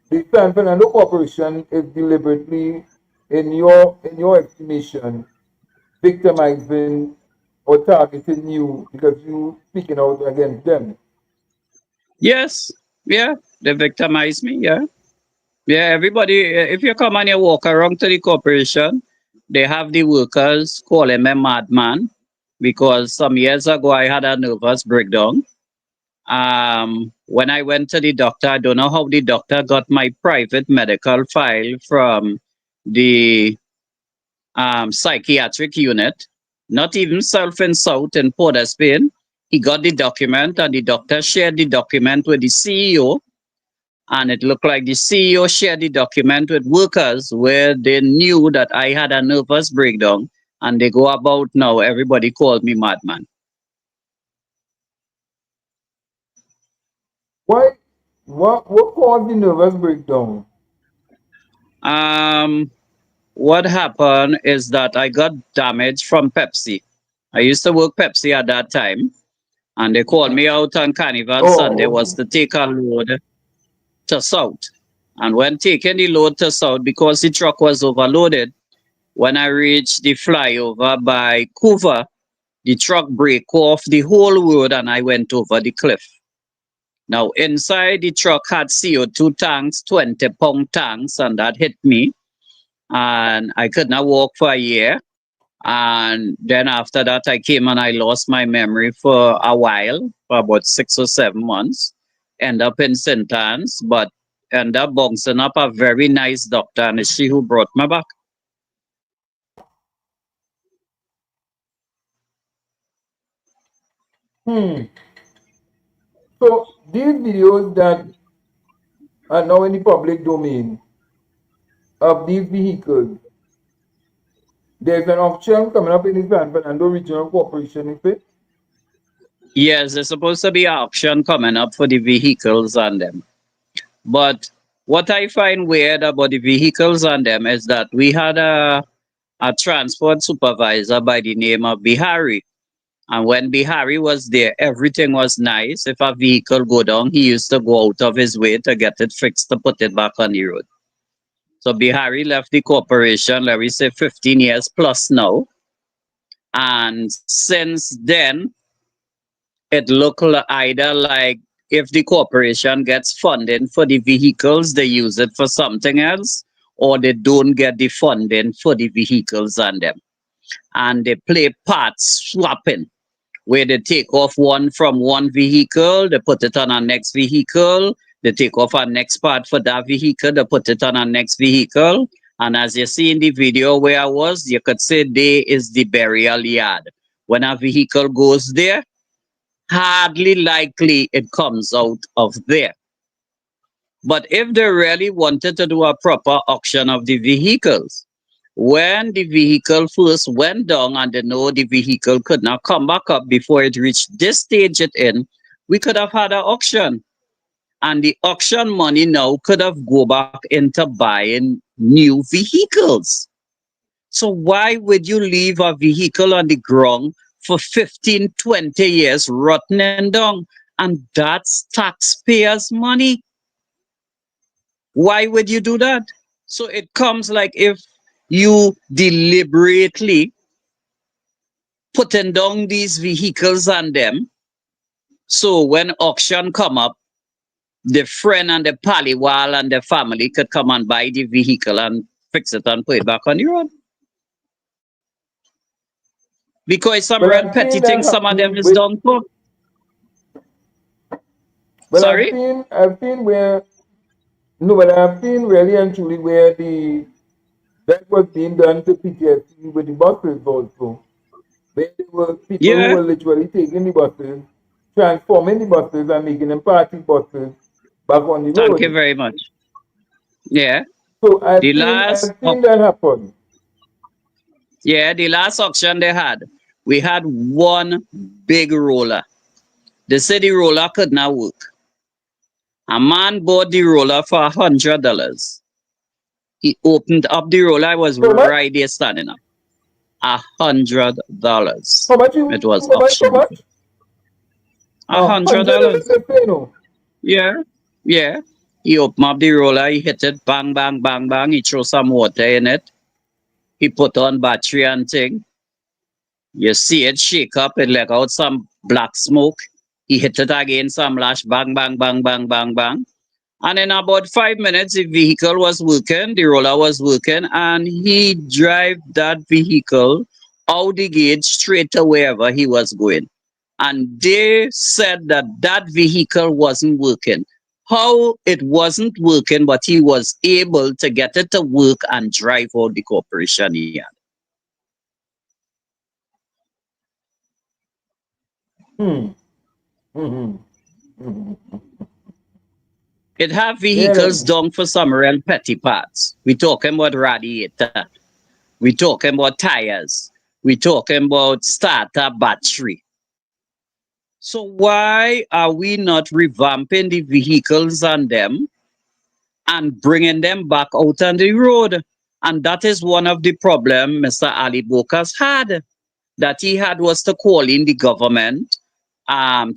the San Fernando Corporation is deliberately, in your estimation, victimizing or targeting you because you speaking out against them. Yes. Yeah. They victimized me. Yeah. Yeah. Everybody, if you come and you walk around to the corporation, they have the workers calling me madman because some years ago I had a nervous breakdown. When I went to the doctor, I don't know how the doctor got my private medical file from the psychiatric unit, not even self in South in Port of Spain. He got the document and the doctor shared the document with the CEO. And it looked like the CEO shared the document with workers where they knew that I had a nervous breakdown. And they go about now, everybody called me madman. Why? What caused the nervous breakdown? Um, what happened is that I got damage from Pepsi. I used to work Pepsi at that time, and they called me out on Carnival Sunday Oh, was okay. to take a load to South. And when taking the load to South, because the truck was overloaded, when I reached the flyover by Coover, the truck break off the whole road and I went over the cliff. Now, inside the truck had CO2 tanks, 20-pound tanks, and that hit me. And I could not walk for a year. And then after that, I came and I lost my memory for a while, for about 6 or 7 months. End up in St. Anne's, but end up bouncing up a very nice doctor, and it's she who brought me back. Hmm. So these videos that are now in the public domain, of these vehicles, there's an auction coming up in the San Fernando Regional Corporation, is it? Yes, there's supposed to be an auction coming up for the vehicles on them. But what I find weird about the vehicles on them is that we had a transport supervisor by the name of Bihari. And when Bihari was there, everything was nice. If a vehicle go down, he used to go out of his way to get it fixed to put it back on the road. So Bihari left the corporation, let me say 15 years plus now. And since then, it looked either like if the corporation gets funding for the vehicles, they use it for something else, or they don't get the funding for the vehicles on them. And they play parts swapping, where they take off one from one vehicle, they put it on a next vehicle, they take off a next part for that vehicle, they put it on a next vehicle. And as you see in the video where I was, you could say there is the burial yard. When a vehicle goes there, hardly likely it comes out of there. But if they really wanted to do a proper auction of the vehicles, when the vehicle first went down and they know the vehicle could not come back up before it reached this stage it in, we could have had an auction. And the auction money now could have go back into buying new vehicles. So why would you leave a vehicle on the ground for 15, 20 years rotting down? And that's taxpayers' money. Why would you do that? So it comes like if you deliberately putting down these vehicles on them. So when auction come up, the friend and the paliwal and the family could come and buy the vehicle and fix it and put it back on the road. Because some But real I've petty seen that things, some of them happening is with, done for. but Sorry? I've seen where, no, but I've seen really and truly where that was being done to PTSD with the buses also. Where there were people who Yeah. were literally taking the buses, transforming the buses and making them party buses back on the Thank you road. very much. Yeah. So The last I've seen that happen. the last auction they had, we had one big roller. The city roller could not work. A man bought the roller for $100. He opened up the roller. I was So much? right there standing up. $100. How much you It was buy so auction. much? $100 $100. is the pay, no? Yeah. Yeah. He opened up the roller. He hit it. Bang, bang, bang, bang. He threw some water in it. He put on battery and thing. You see it shake up. It let out some black smoke. He hit it again. Some lash. Bang, bang, bang, bang, bang, bang. And in about 5 minutes, the vehicle was working, the roller was working, and he drive that vehicle out the gate straight to wherever he was going. And they said that that vehicle wasn't working. How it wasn't working, but he was able to get it to work and drive out the corporation he had. Hmm. Mm-hmm. Mm-hmm. It have Yeah, vehicles then. done for some real petty parts. We talking about radiator. We talking about tires. We talking about starter battery. So why are we not revamping the vehicles on them and bringing them back out on the road? And that is one of the problem Mr. Ali Bokas had. That he had was to call in the government,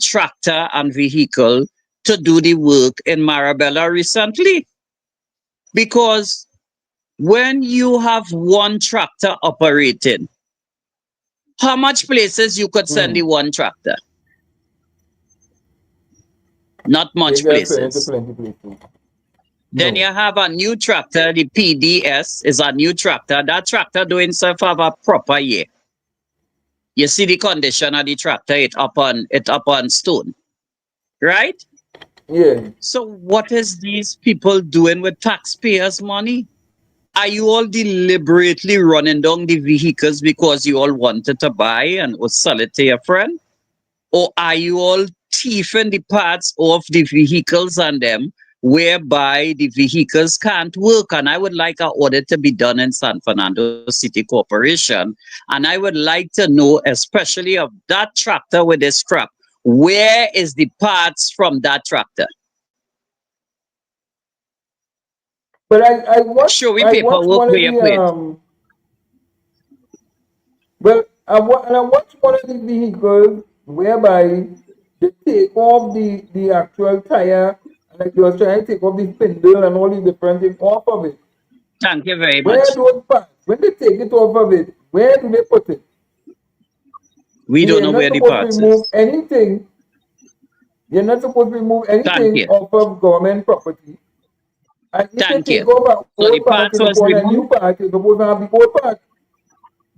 tractor and vehicle to do the work in Marabella recently. Because when you have one tractor operating, how much places you could send the Hmm. one tractor? Not They much got into places. plenty places. Then you No. have a new tractor, the PDS is a new tractor. That tractor doing itself have a proper year. You see the condition of the tractor, it up on stone. Right? Yeah. So what is these people doing with taxpayers' money? Are you all deliberately running down the vehicles because you all wanted to buy and or sell it to your friend? Or are you all thieving the parts of the vehicles and them whereby the vehicles can't work. And I would like an audit to be done in San Fernando City Corporation. And I would like to know, especially of that tractor with the scrap, where is the parts from that tractor? But I watched Show me I watched paperwork one of where you the put it. well I watched one of the vehicles whereby they take off the actual tire and like they was trying to take off the spindle and all the different things off of it. Thank you very Where much. those parts, when they take it off of it, where do they put it? We don't You're know not where the supposed to parts remove is. anything. You're not supposed to remove Thank anything you. off of government property. And if you Thank take you. off an So the old part, parts you're was supposed to a new removed. part, you're supposed to have the old part.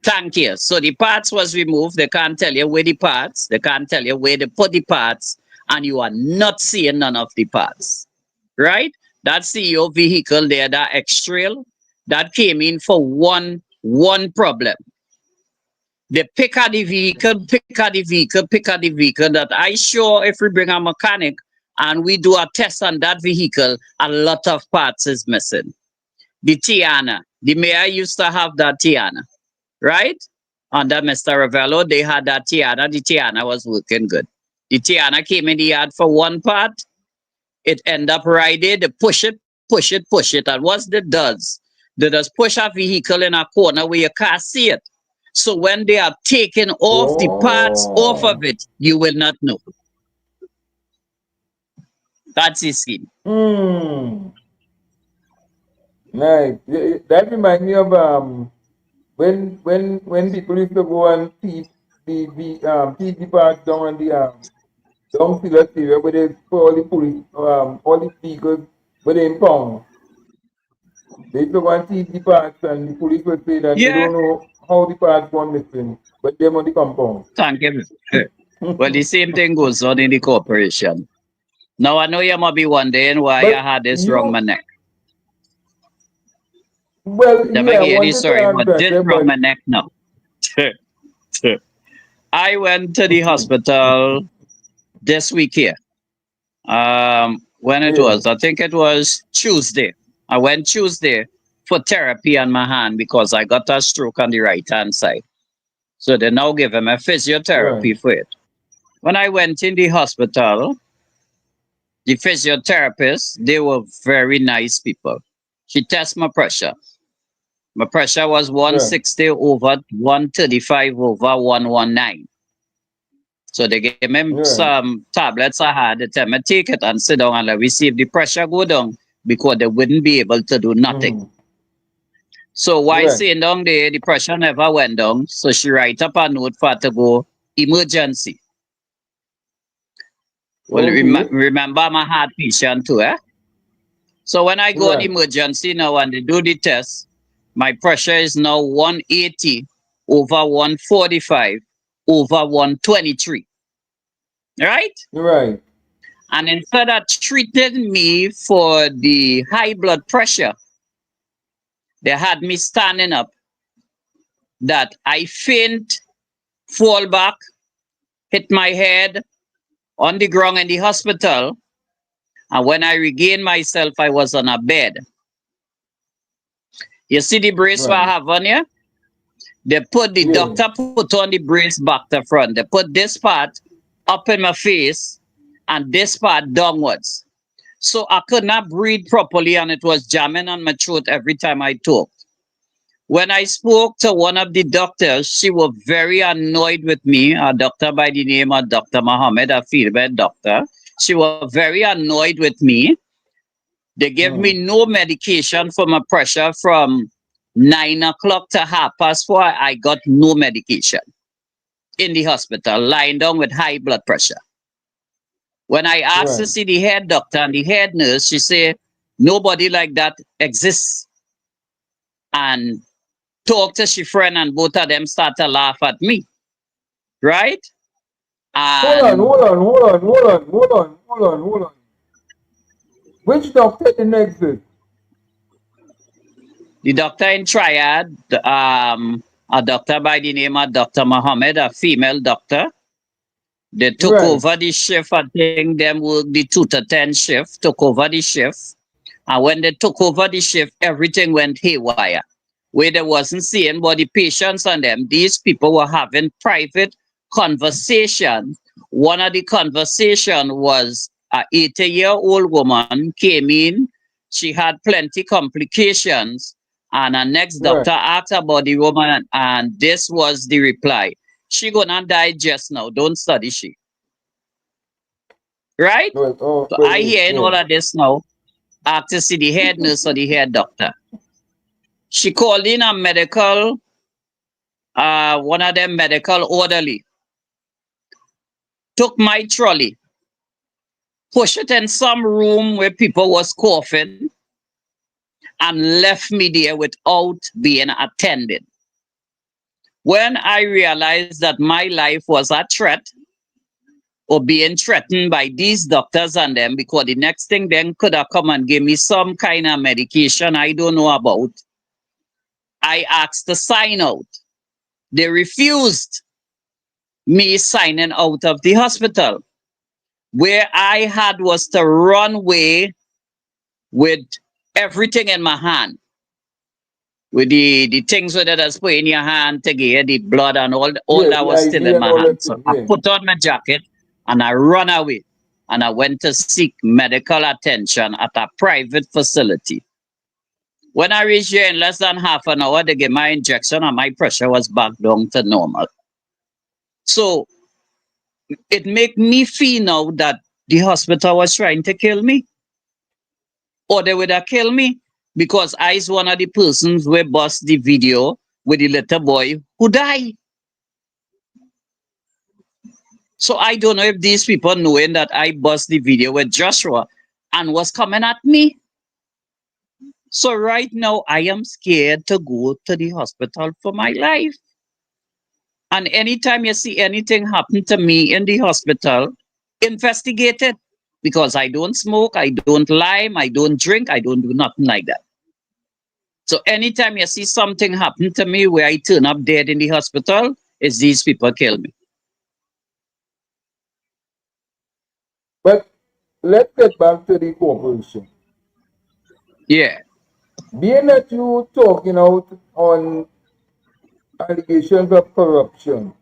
Thank you. So the parts was removed. They can't tell you where the parts. They can't tell you where they put the parts, and you are not seeing none of the parts. Right? That CEO vehicle there, that X-Trail, that came in for one problem. They pick out the vehicle, pick out the vehicle, pick out the vehicle. That I sure if we bring a mechanic and we do a test on that vehicle, a lot of parts is missing. The Tiana, the mayor used to have that Tiana, right? Under Mr. Ravello, they had that Tiana. The Tiana was working good. The Tiana came in the yard for one part. It end up riding, they push it, push it, push it. And what it does, they just push a vehicle in a corner where you can't see it. So when they are taking off the parts off of Oh. it, you will not know. That's the scheme. Hmm. Nice. That reminds me of when people used to go and feed the parts down on the down Philip area where they put all the police all the vehicles where they impound. They used to go and feed the parts and the police would say that they Yeah, don't know how the parts gone missing, but them on the compound. thank you. Well, the same thing goes on in the corporation. Now I know you might be wondering why I But had this wrong my you neck. well Let me yeah, I give you the wanted to story, ask but that, this wrong but my neck now. I went to the hospital this week here. When it yeah, was, I think it was Tuesday. I went Tuesday for therapy on my hand because I got a stroke on the right hand side. So they now give him a right, physiotherapy for it. When I went in the hospital, the physiotherapist, they were very nice people. She tested my pressure. My pressure was right, 160 over 135 over 119. So they gave me right. some tablets I had. They tell me take it and sit down and let me see if the pressure go down because they wouldn't be able to do nothing. Mm-hmm. So while Right. sitting down there, the pressure never went down. So she write up a note for to go emergency. Well, Okay. remember I'm a heart patient too, eh? So when I go on Right. emergency now and they do the test, my pressure is now 180 over 145 over 123. Right? Right. And instead of treating me for the high blood pressure, they had me standing up that I faint, fall back, hit my head on the ground in the hospital. And when I regained myself, I was on a bed. You see the brace I Right. have on here? They put the Yeah. doctor put on the brace back to front. They put this part up in my face and this part downwards. So I could not breathe properly and it was jamming on my throat every time I talked. When I spoke to one of the doctors, she was very annoyed with me, a doctor by the name of Dr. Mohammed, a field bed doctor. She was very annoyed with me. They gave me Mm. no medication for my pressure from 9 o'clock to 4:30. I got no medication in the hospital, lying down with high blood pressure. When I asked to Right. see the head doctor and the head nurse, she said, nobody like that exists. And talked to she friend and both of them start to laugh at me. Right? Hold on, And hold on, hold on, hold on, hold on, hold on, hold on. Which doctor didn't exist? the doctor in Triad, a doctor by the name of Dr. Mohammed, a female doctor, They took Right. over the shift. I think them work the 2 to 10 shift, took over the shift. And when they took over the shift, everything went haywire. Where they wasn't seeing but the patients on them, these people were having private conversations. One of the conversation was a 80-year-old woman came in. She had plenty complications. And our next Right. doctor asked about the woman, and this was the reply. She gonna die just now. Don't study she. Right? Right. Oh, So I well, hearing yeah. all of this now. Asked to see the head nurse or the head doctor. She called in a medical, one of them medical orderly, took my trolley, pushed it in some room where people was coughing, and left me there without being attended. When I realized that my life was a threat or being threatened by these doctors and them, because the next thing then could have come and give me some kind of medication I don't know about, I asked to sign out. They refused me signing out of the hospital. Where I had was to run away with everything in my hand. With the things that I put in your hand to get the blood and all Yeah, that the was still ID in and my all that hand. So thing. I Yeah. put on my jacket and I run away. And I went to seek medical attention at a private facility. When I reached here in less than half an hour, they gave my injection and my pressure was back down to normal. So it made me feel now that the hospital was trying to kill me, or they would have killed me, because I is one of the persons who bust the video with the little boy who died. So I don't know if these people knowing that I bust the video with Joshua and was coming at me. So right now I am scared to go to the hospital for my life. And anytime you see anything happen to me in the hospital, investigate it. Because I don't smoke, I don't lime, I don't drink, I don't do nothing like that. So anytime you see something happen to me where I turn up dead in the hospital, it's these people kill me. But let's get back to the corporation. Yeah. Being that you talking out on allegations of corruption,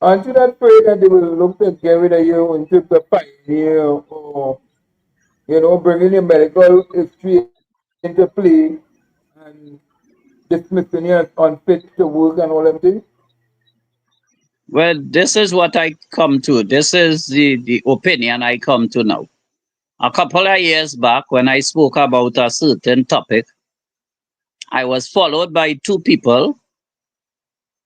aren't you not afraid that they will look to get rid of you in terms of pioneer or, bringing your medical history into play and dismissing you as unfit to work and all them things? Well, this is what I come to. This is the opinion I come to now. A couple of years back, when I spoke about a certain topic, I was followed by two people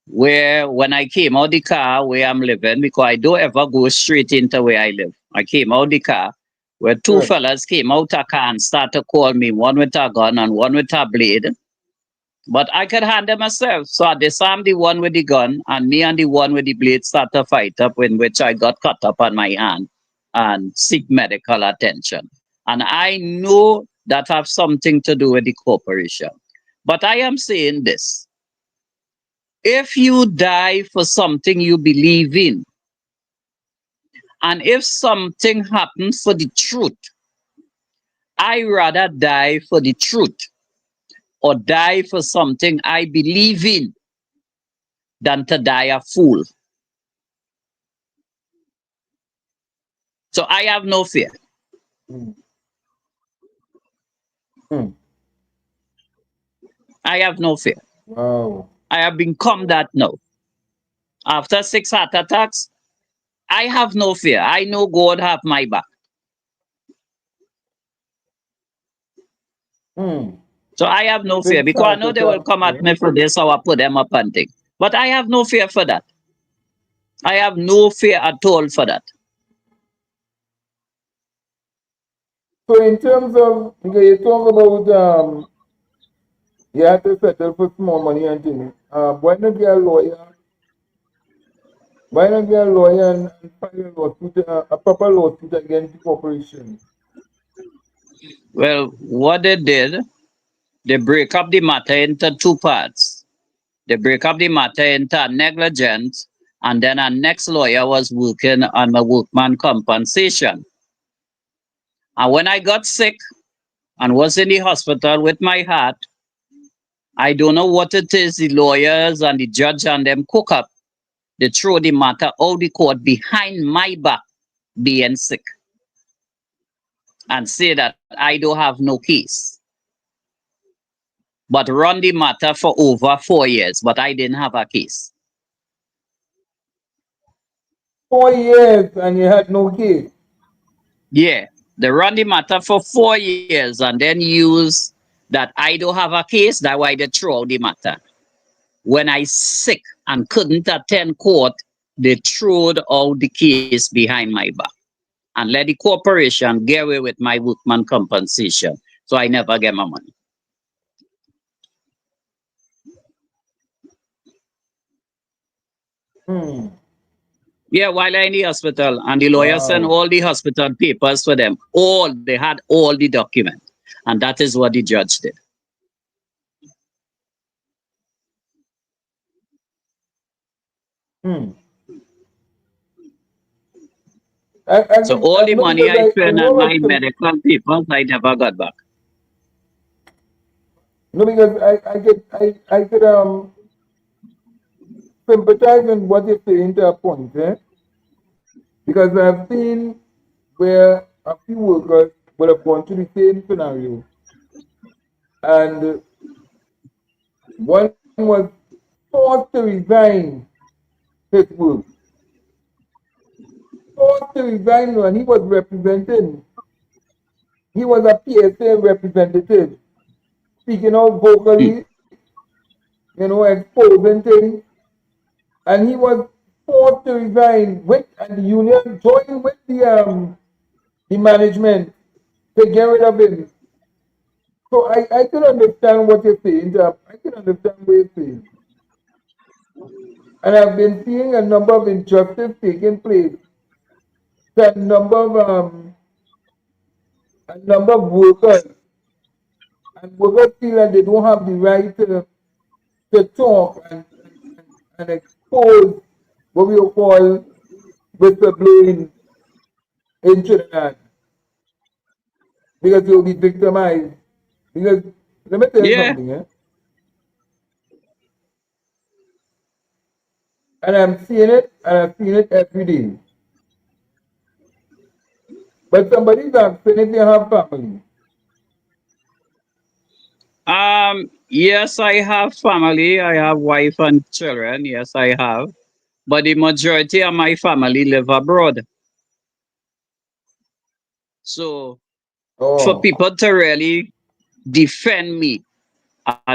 where when I came out the car where I'm living, because I don't ever go straight into where I live. I came out the car where two Right. fellas came out a car and started to call me, one with a gun and one with a blade. But I could handle myself. So I disarmed the one with the gun, and me and the one with the blade started to fight up, in which I got cut up on my hand and seek medical attention. And I know that have something to do with the corporation. But I am saying this. If you die for something you believe in, and if something happens for the truth, I rather die for the truth or die for something I believe in than to die a fool. So I have no fear. Mm. Mm. I have no fear. Wow. I have become that now. After 6 heart attacks, I have no fear. I know God have my back. Mm. So I have no fear, Six because I heart know they will attack. come at Yeah. me for this, or I put them up and things. But I have no fear for that. I have no fear at all for that. So in terms of, you talk about you have to settle for small money and things. Why not get a lawyer? Why not get a lawyer and file a lawsuit, a proper lawsuit against the corporation? Well, what they did, they break up the matter into two parts. They break up the matter into negligence, and then our next lawyer was working on my workman compensation. And when I got sick and was in the hospital with my heart, I don't know what it is the lawyers and the judge and them cook up. They throw the matter out the court behind my back, being sick, and say that I don't have no case. But run the matter for over 4 years, but I didn't have a case. 4 years and you had no case. Yeah, they run the matter for 4 years and then use that I don't have a case. That's why they throw out the matter. When I sick and couldn't attend court, they threw out the case behind my back and let the corporation get away with my workman compensation. So I never get my money. Yeah, while I'm in the hospital, and the lawyer sent Wow. all the hospital papers for them. All they had all the documents. And that is what the judge did. Hmm. So all the No, money because I I spent on know my it's medical papers, I never got back. no, because I could sympathize with what you're saying to a point, eh? Because I've seen where a few workers would have gone through the same scenario, and one was forced to resign his work, forced to resign when he was representing. He was a PSA representative, speaking out Mm. vocally, exposing things, and he was forced to resign with, and the union joined with the management to get rid of him. So I can understand what you're saying. I can understand what you're saying. And I've been seeing a number of injustice taking place. So a number of workers, and workers feel that they don't have the right to talk and expose what we call whistleblowing in Trinidad because you'll be victimized. Because let me tell you Yeah. something, eh? And I'm seeing it, and I've seen it every day. But somebody's asking if they have family. Yes, I have family. I have wife and children. Yes, I have. But the majority of my family live abroad. So for Oh, people to really defend me,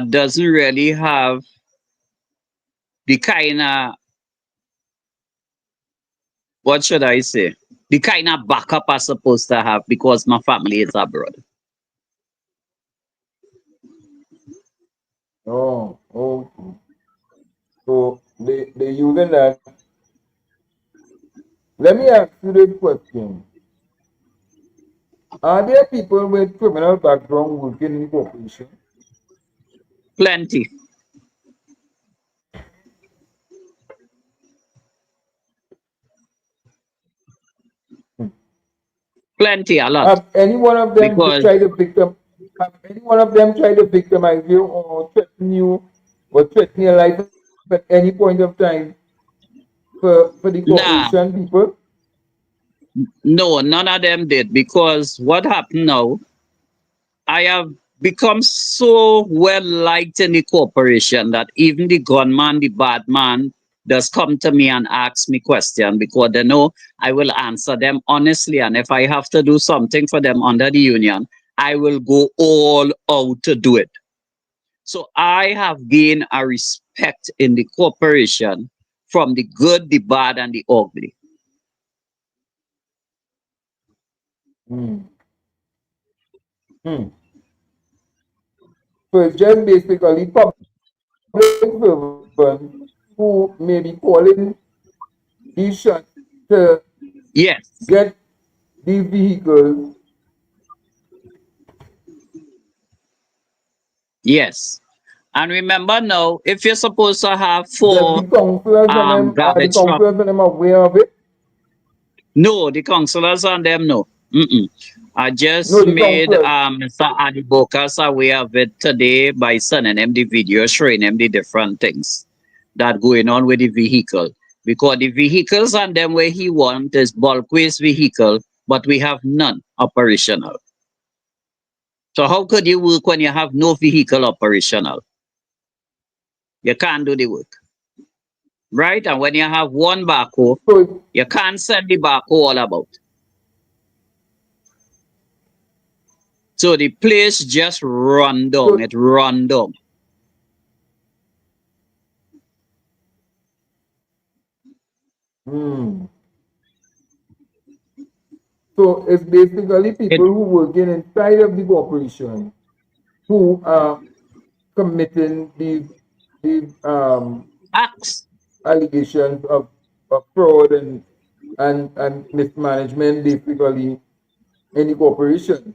doesn't really have the kind of, what should I say? The kind of backup I'm supposed to have because my family is abroad. oh, okay. So they using that. Let me ask you this question. Are there people with criminal background working in corporation? Plenty. Plenty, a lot. Have any one of them Because tried to victim? Have any one of them tried to victimize you or threaten you or threaten your life at any point of time for the nah, corporation people? no, none of them did. Because what happened now, I have become so well liked in the corporation that even the gunman, the bad man, does come to me and ask me questions because they know I will answer them honestly. And if I have to do something for them under the union, I will go all out to do it. So I have gained a respect in the corporation from the good, the bad, and the ugly. Hmm. Hmm. So it's just basically public servants who may be calling these shots to Yes, get these vehicles. yes. And remember now, if you're supposed to have Does four the councillors and them, are the garbage truck, councillors and them aware of it? no, the councillors and them, no. I No, just the made councillors. Mr. Adibokas aware of it today by sending him the video showing him the different things that going on with the vehicle. Because the vehicles and them where he want is bulk waste vehicle, but we have none operational. So how could you work when you have no vehicle operational? You can't do the work. Right? And when you have one backhoe, So, you can't send the backhoe all about. So the place just run down. so, It run down. hmm. So it's basically It people who working inside of the corporation who are committing these acts. allegations of fraud and mismanagement basically in the corporation.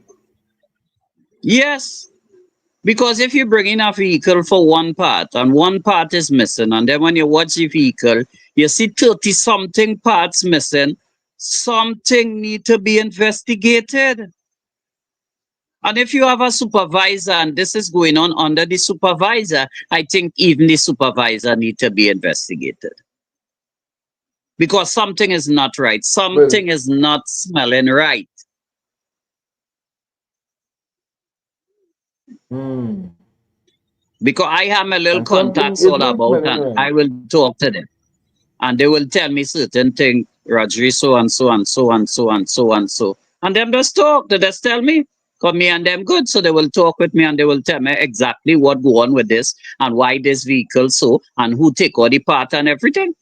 Yes. Because if you bring in a vehicle for one part and one part is missing, and then when you watch the vehicle, you see 30 something parts missing, something need to be investigated. And if you have a supervisor and this is going on under the supervisor, I think even the supervisor need to be investigated. Because something is not right. Well, Something is not smelling right. hmm. Because I have my little And something contacts all isn't about smelling and right. I will talk to them. And they will tell me certain things, Rodri, so and so and so and so and so and so. And them just talk, they just tell me. Because me and them good, so they will talk with me and they will tell me exactly what go on with this and why this vehicle so and who take all the part and everything.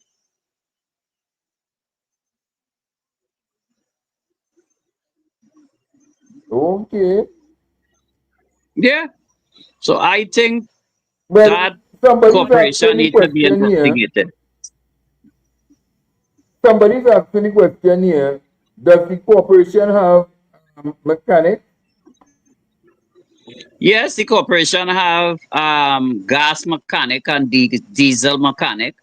Okay. Yeah. So I think Well, that somebody's corporation asking the need to be question here. investigated. Somebody's asking the question here. Does the corporation have mechanics? Yes, the corporation have gas mechanic and diesel mechanic.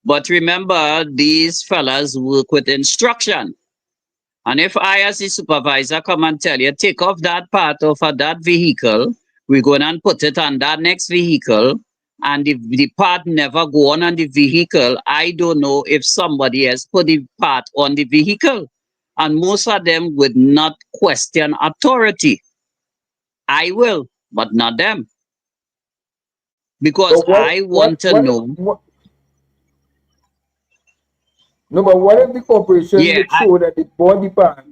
But remember, these fellas work with instruction. And if I, as the supervisor, come and tell you, take off that part of that vehicle, we're going and put it on that next vehicle, and if the part never go on the vehicle, I don't know if somebody else put the part on the vehicle. And most of them would not question authority. I will, but not them. Because But I want to know. no, but what if the corporation Yeah, could show that they bought the part,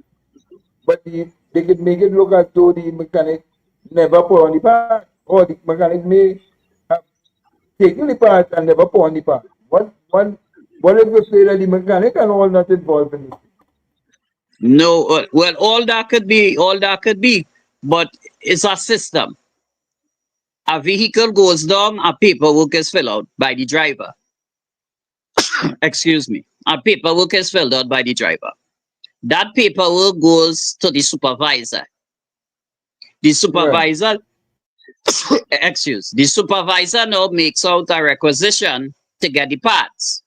but they could make it look as though the mechanic never put on the part, or the mechanic may have taken the part and never put on the part? What if we say that the mechanic and all not involved in this? no, well, all that could be, but it's a system. A vehicle goes down, a paperwork is filled out by the driver. Excuse me. A paperwork is filled out by the driver. That paperwork goes to the supervisor. The Right. supervisor, the supervisor now makes out a requisition to get the parts.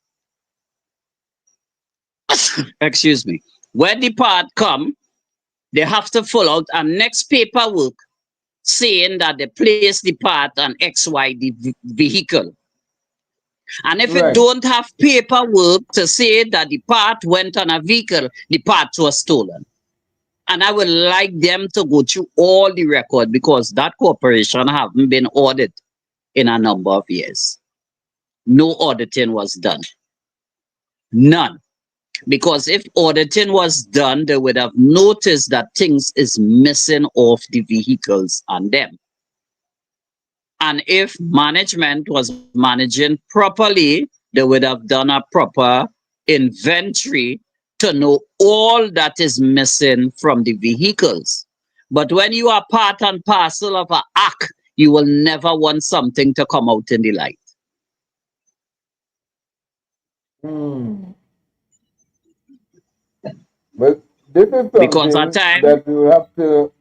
Excuse me. When the part come, they have to fill out a next paperwork saying that they place the part on XY the vehicle. And if it Right. don't have paperwork to say that the part went on a vehicle, the parts was stolen. And I would like them to go through all the record because that corporation haven't been audited in a number of years. No auditing was done. None. Because if auditing was done, they would have noticed that things is missing off the vehicles and them. And if management was managing properly, they would have done a proper inventory to know all that is missing from the vehicles. But when you are part and parcel of an act, you will never want something to come out in the light. Hmm. But this is Because at something times, that we will have to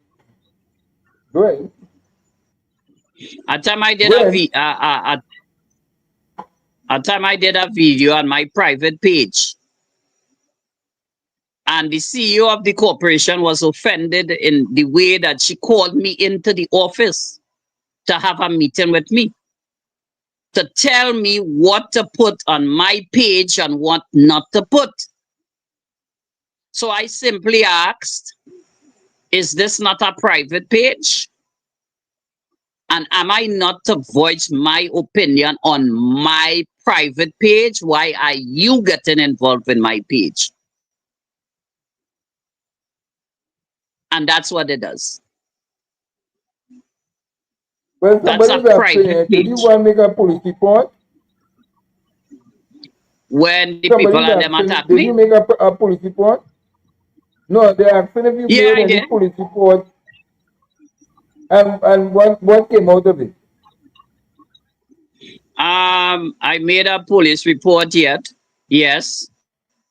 do. It. At time I did When? a time I did a video on my private page, and the CEO of the corporation was offended in the way that she called me into the office to have a meeting with me to tell me what to put on my page and what not to put. So I simply asked, is this not a private page? And am I not to voice my opinion on my private page? Why are you getting involved in my page? And that's what it does. Well, That's a somebody's asking, private did you page. go and make a police report? When the people Somebody's and them asking, attack did you me, make a police report? No, they're asking if you yeah, made I any did. police report and what came out of it. I made a police report yet, yes,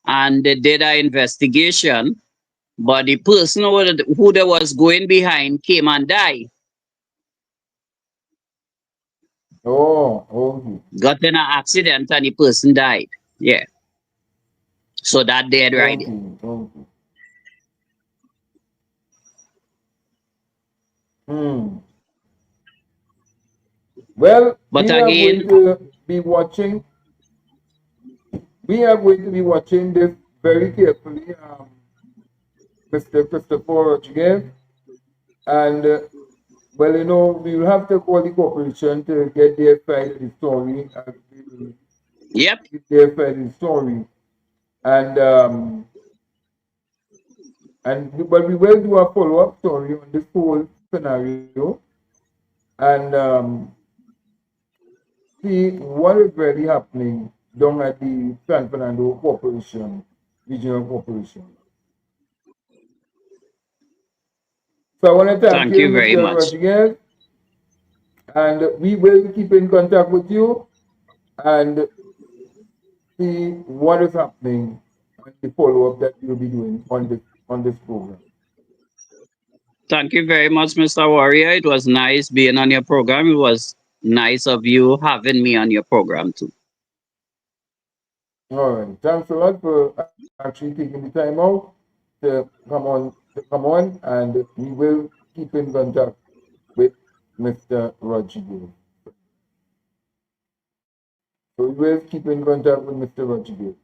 and they did an investigation. But the person who they was going behind came and died. Oh, okay. Got in an accident and the person died. Yeah. So that dead right there. Okay, okay. Hmm. Well, But again, we are going to be watching this very carefully, Mr. Christopher Rodriguez. And, well, you know, we will have to call the corporation to get their side of the story. yep. Their side of the story. And, but we will do a follow-up story on this whole scenario and see what is really happening down at the San Fernando Corporation, Regional Corporation. So I want to thank Thank you, you very Mr. much. Rodriguez, and we will keep in contact with you and see what is happening and the follow-up that we'll be doing on this program. Thank you very much, Mr. Warrior. It was nice being on your program. It was nice of you having me on your program too. All right. Thanks a lot for actually taking the time out to come on, and we will keep in contact with Mr. Rodriguez. So we will keep in contact with Mr. Rodriguez.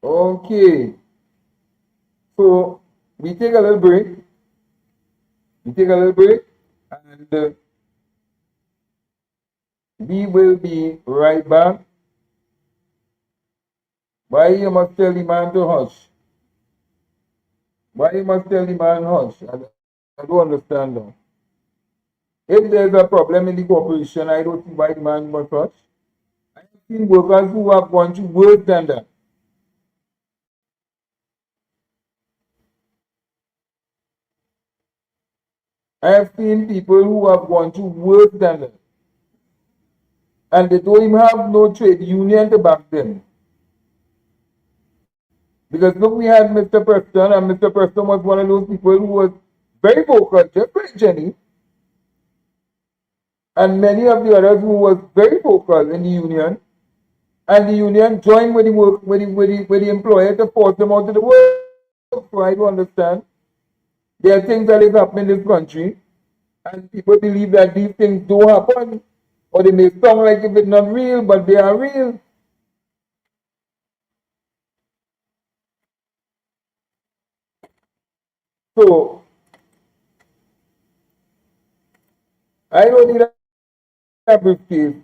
Okay. So we take a little break. We take a little break, and we will be right back. Why you must tell the man to hush? Why you must tell the man hush? I don't understand that. If there's a problem in the corporation, I don't see why the man must hush. I have seen workers who have gone through worse than that. I have seen people who have gone through worse than that. And they don't even have no trade union to back them. Because look, we had Mr. Preston, and Mr. Preston was one of those people who was very vocal, just like Jenny, and many of the others who was very vocal in the union, and the union joined with the work with the employer to force them out of the work. So I don't understand. There are things that is happening in this country, and people believe that these things don't happen, or they may sound like if it's not real, but they are real. So I don't need a briefcase.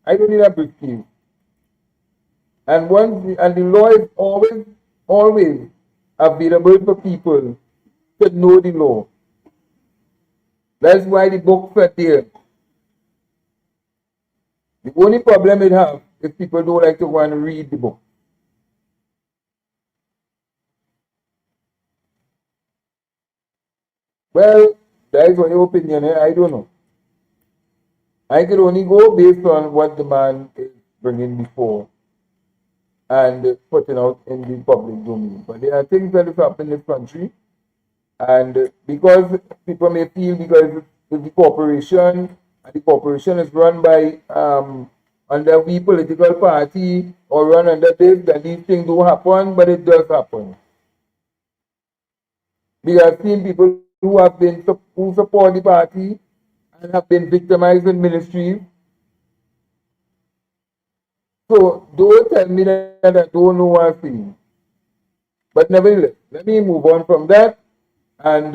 I don't need a briefcase. And the law is always available for people to know the law. That's why the book is there. The only problem it have is people don't like to go and read the book. Well, that is your opinion. I don't know. I can only go based on what the man is bringing before and putting out in the public domain. But there are things that have happened in this country, And because people may feel because it's the corporation, and the corporation is run by under we political party or run under this, that these things don't happen, but it does happen. We have seen people who have been who support the party and have been victimized in ministries. So don't tell me that I don't know what I'm saying. But nevertheless, let me move on from that. And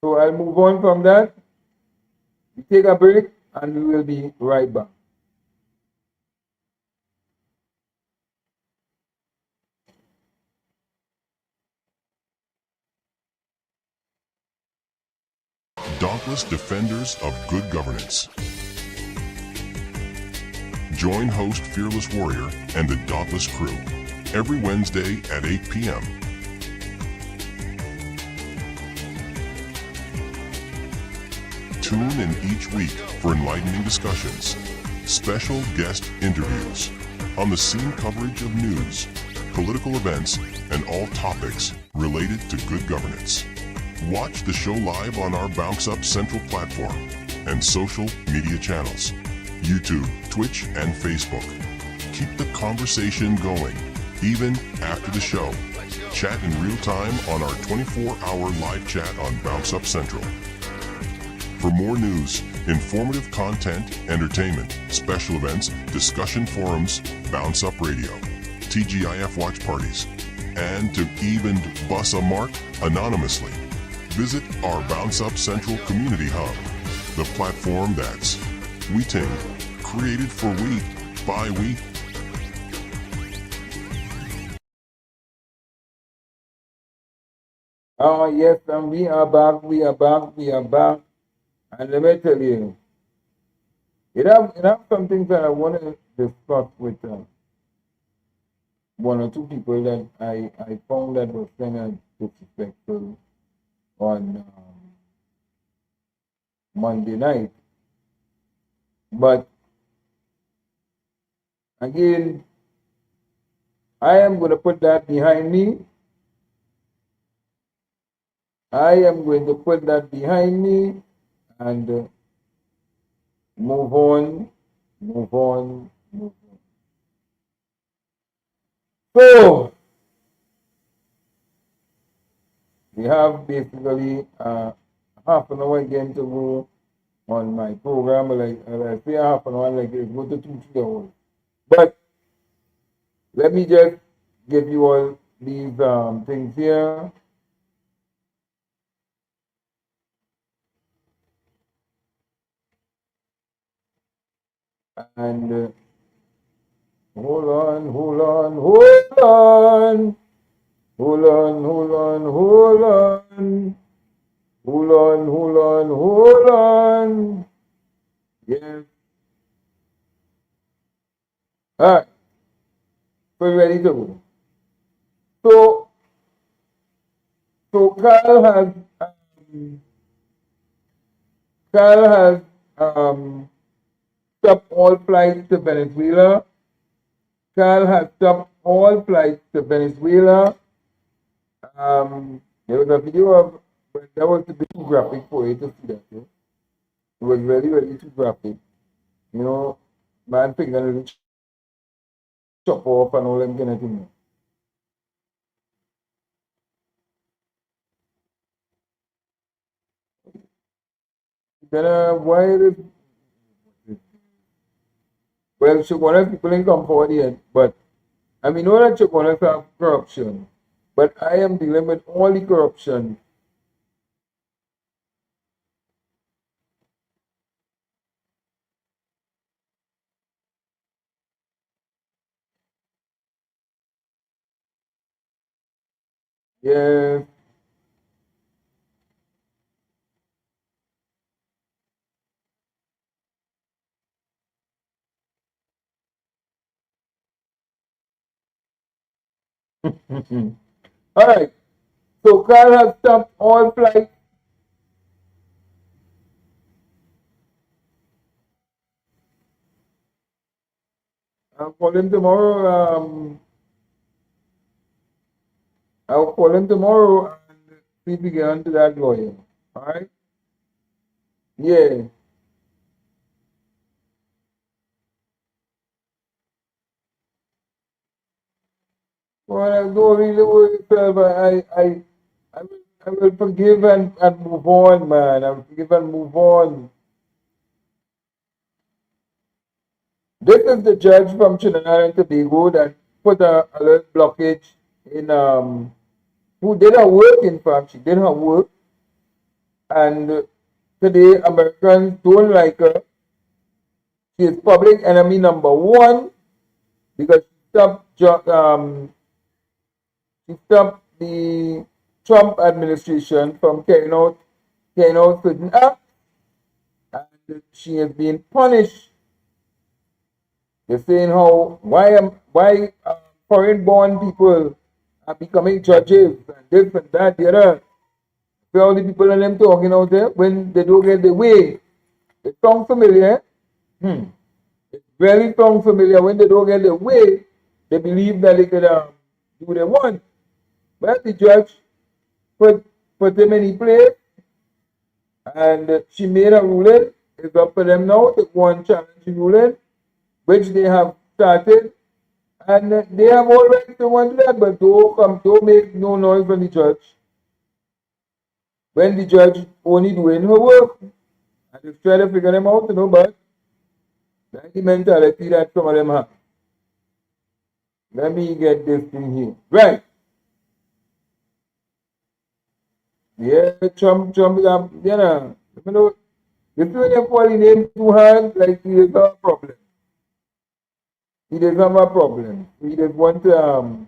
so I'll move on from that. We take a break and we will be right back. Dauntless Defenders of Good Governance. Join host Fearless Warrior and the Dauntless crew every Wednesday at 8 p.m. Tune in each week for enlightening discussions, special guest interviews, on the scene coverage of news, political events, and all topics related to good governance. Watch the show live on our Bounce Up Central platform and social media channels, YouTube, Twitch, and Facebook. Keep the conversation going, even after the show. Chat in real time on our 24-hour live chat on Bounce Up Central. For more news, informative content, entertainment, special events, discussion forums, Bounce Up Radio, TGIF watch parties, and to even bus a mark anonymously, visit our Bounce Up Central Community Hub, the platform that's Weeting, created for we, by we. Oh, yes, and we are back, we are back, we are back. And let me tell you, it have some things that I want to discuss with one or two people that I found that was kind of disrespectful on Monday night. But again, I am going to put that behind me. I am going to put that behind me and move on, move on, move on. So, we have basically half an hour again to go on my program. Like I say, half an hour, like it's going to 2-3 hours. But let me just give you all these things here. And hold on, hold on, hold on. Hold on, hold on, hold on. Hold on, hold on, hold on. Yes. All right. We're ready to go. So Carl has stopped all flights to Venezuela. Carl has stopped all flights to Venezuela. There was a video of, but that was a bit too graphic for you to see that. Yeah? It was really, really too graphic. You know, man finger really chop off and all them kind of things. Then why is well, Shogunas people ain't come forward yet, but I mean, know that Shogunas have corruption, but I am dealing with all the corruption. Yes. All right. So Carl has stopped all flights. I'll call him tomorrow. I'll call him tomorrow and see if we get onto that lawyer. All right? Yeah. Well, I don't really worry yourself. I will forgive and move on, man. I will forgive and move on. This is the judge from Trinidad and Tobago that put a little blockage in who did her work. In fact, she did her work, and today Americans don't like her. She is public enemy number one because she stopped the Trump administration from carrying out certain acts, and she is being punished. They're saying how why foreign-born people are becoming judges and this and that, the other. So all the people and them talking out there when they don't get the way. It sounds familiar. It really sounds familiar. When they don't get the way, they believe that they could do what they want. But the judge put them in his place, and she made a ruling. It's up for them now to go and challenge the ruling, which they have started. And they have all right to want that, but don't make no noise from the judge. When the judge only doing her work, and just try to figure them out, but that's the mentality that some of them have. Let me get this thing here. Right. Yeah, Trump, you know, this when you call his name too hard, like he does have a problem. He does have a problem. He just want to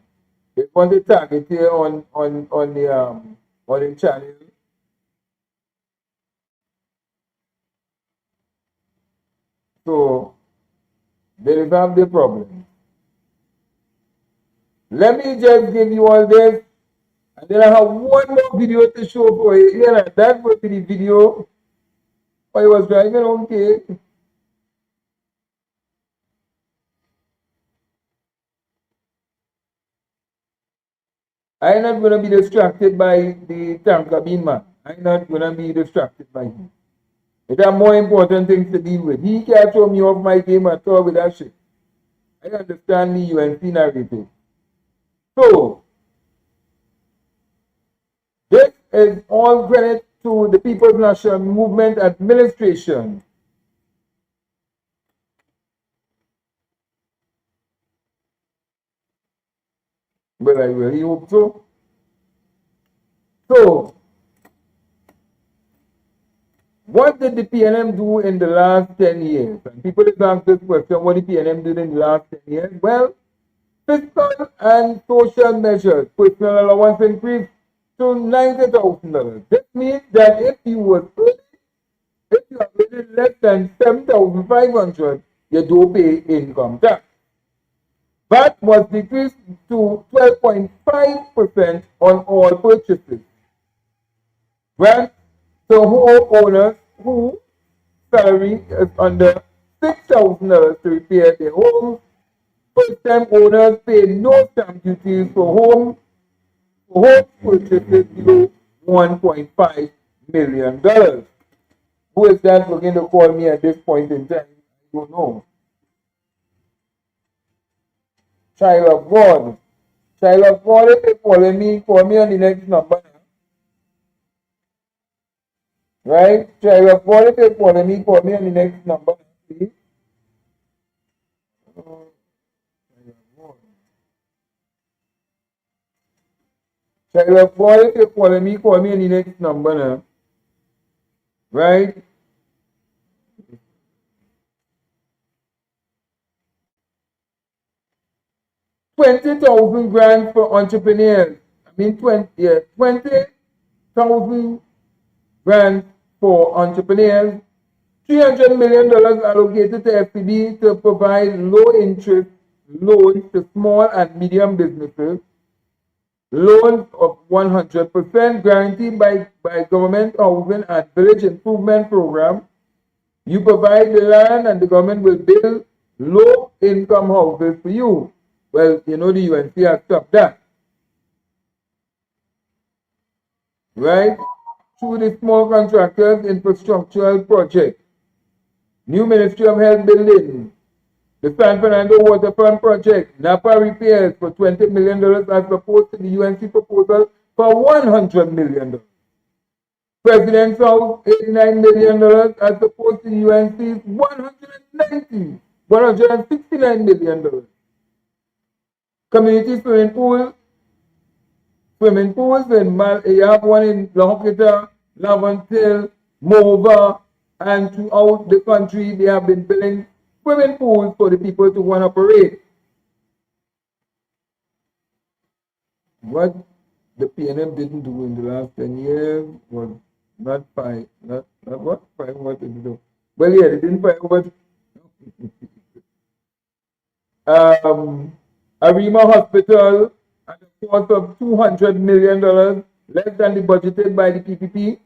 target here on the channel. So they have the problem. Let me just give you all this, and then I have one more video to show for you. Yeah, that was the video I was driving okay. I'm not going to be distracted by the tanker bean man. I'm not going to be distracted by him. There are more important things to deal with. He can't throw me off my game at all with that shit. I understand the UNC narrative. So, this is all credit to the People's National Movement Administration. Well, I really hope so. So, what did the PNM do in the last 10 years? And people have asked this question, what did the PNM do in the last 10 years? Well, fiscal and social measures, personal allowance increase to $90,000. This means that if you are earning less than $7,500, you don't pay income tax. VAT was decreased to 12.5% on all purchases. Grants to homeowners whose salary is under $6,000 to repair their homes. First-time owners pay no stamp duties for home purchases below $1.5 million. Who is that looking to call me at this point in time? I don't know. Child of God. Child of God, if they call me on the next number. Right? Child of God, if they call me on the next number, please. Child of God, if you call me on the next number now. Right? $20,000 grants for entrepreneurs. I mean 20,000 grants for entrepreneurs. $300 million allocated to FCB to provide low interest loans to small and medium businesses. Loans of 100% guaranteed by government housing and village improvement program. You provide the land and the government will build low income houses for you. Well, you know the UNC has stopped that. right? Through the small contractors infrastructural project. New Ministry of Health building. The San Fernando Waterfront project. Napa repairs for $20 million as opposed to the UNC proposal for $100 million. President's House, $89 million as opposed to the UNC's $169 million. Community swimming pools you have one in Lahokita, Laventille, Mova, and throughout the country they have been building swimming pools for the people to want to operate. What the PNM didn't do in the last 10 years was not fight, not what? Fight what did they do? Well, yeah, they didn't fight over Arima Hospital at a cost of $200 million, less than the budgeted by the PPP.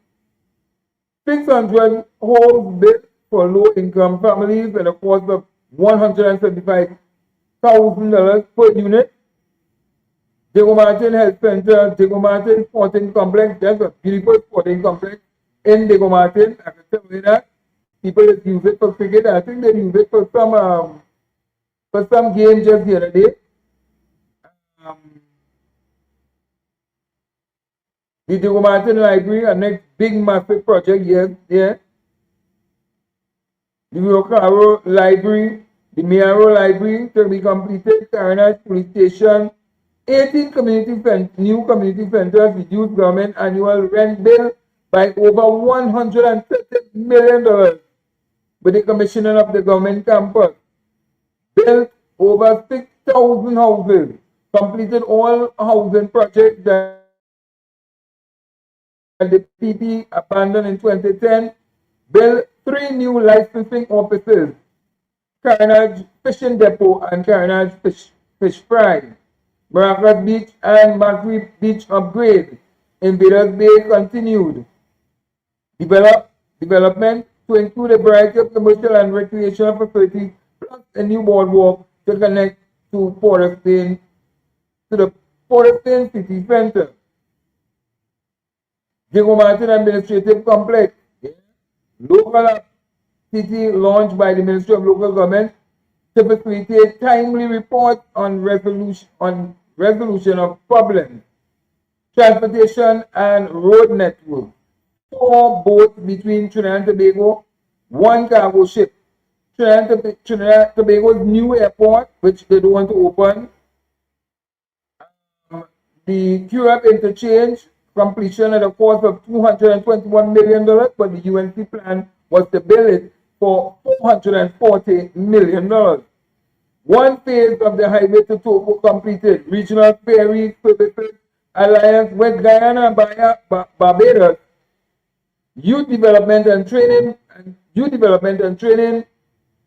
600 homes built for low-income families at a cost of $175,000 per unit. Diego Martin Health Center, Diego Martin Sporting Complex. There's a beautiful sporting complex in Diego Martin. I can tell you that. People use it for cricket. I think they use it for some game just the other day. The Diego Martin Library, a next big massive project, yes, yeah. The Rocaro Library, the Miaro Library to be completed, Taranach Police Station, 18 new community centers, reduced government annual rent bill by over $130 million with the commissioning of the government campus. Built over 6,000 houses, completed all housing projects that the PP abandoned in 2010, built 3 new licensing offices, Carnage Fishing Depot and Carnage Fish Fry, Maracas Beach and Macri Beach upgrade. Invaders Bay continued. Development to include a variety of commercial and recreational facilities, plus a new boardwalk to connect to Port of Spain, to the Port of Spain City Center. Diego Martin Administrative Complex, local city launched by the Ministry of Local Government to facilitate timely reports on resolution of problems, transportation and road network, 4 boats between Trinidad and Tobago, 1 cargo ship. Trinidad and Tobago's new airport, which they don't want to open, the QRAP interchange completion at a cost of $221 million, but the UNC plan was to build it for $440 million. 1 phase of the highway to Togo completed. Regional ferry services alliance with Guyana and Barbados. Youth development and training,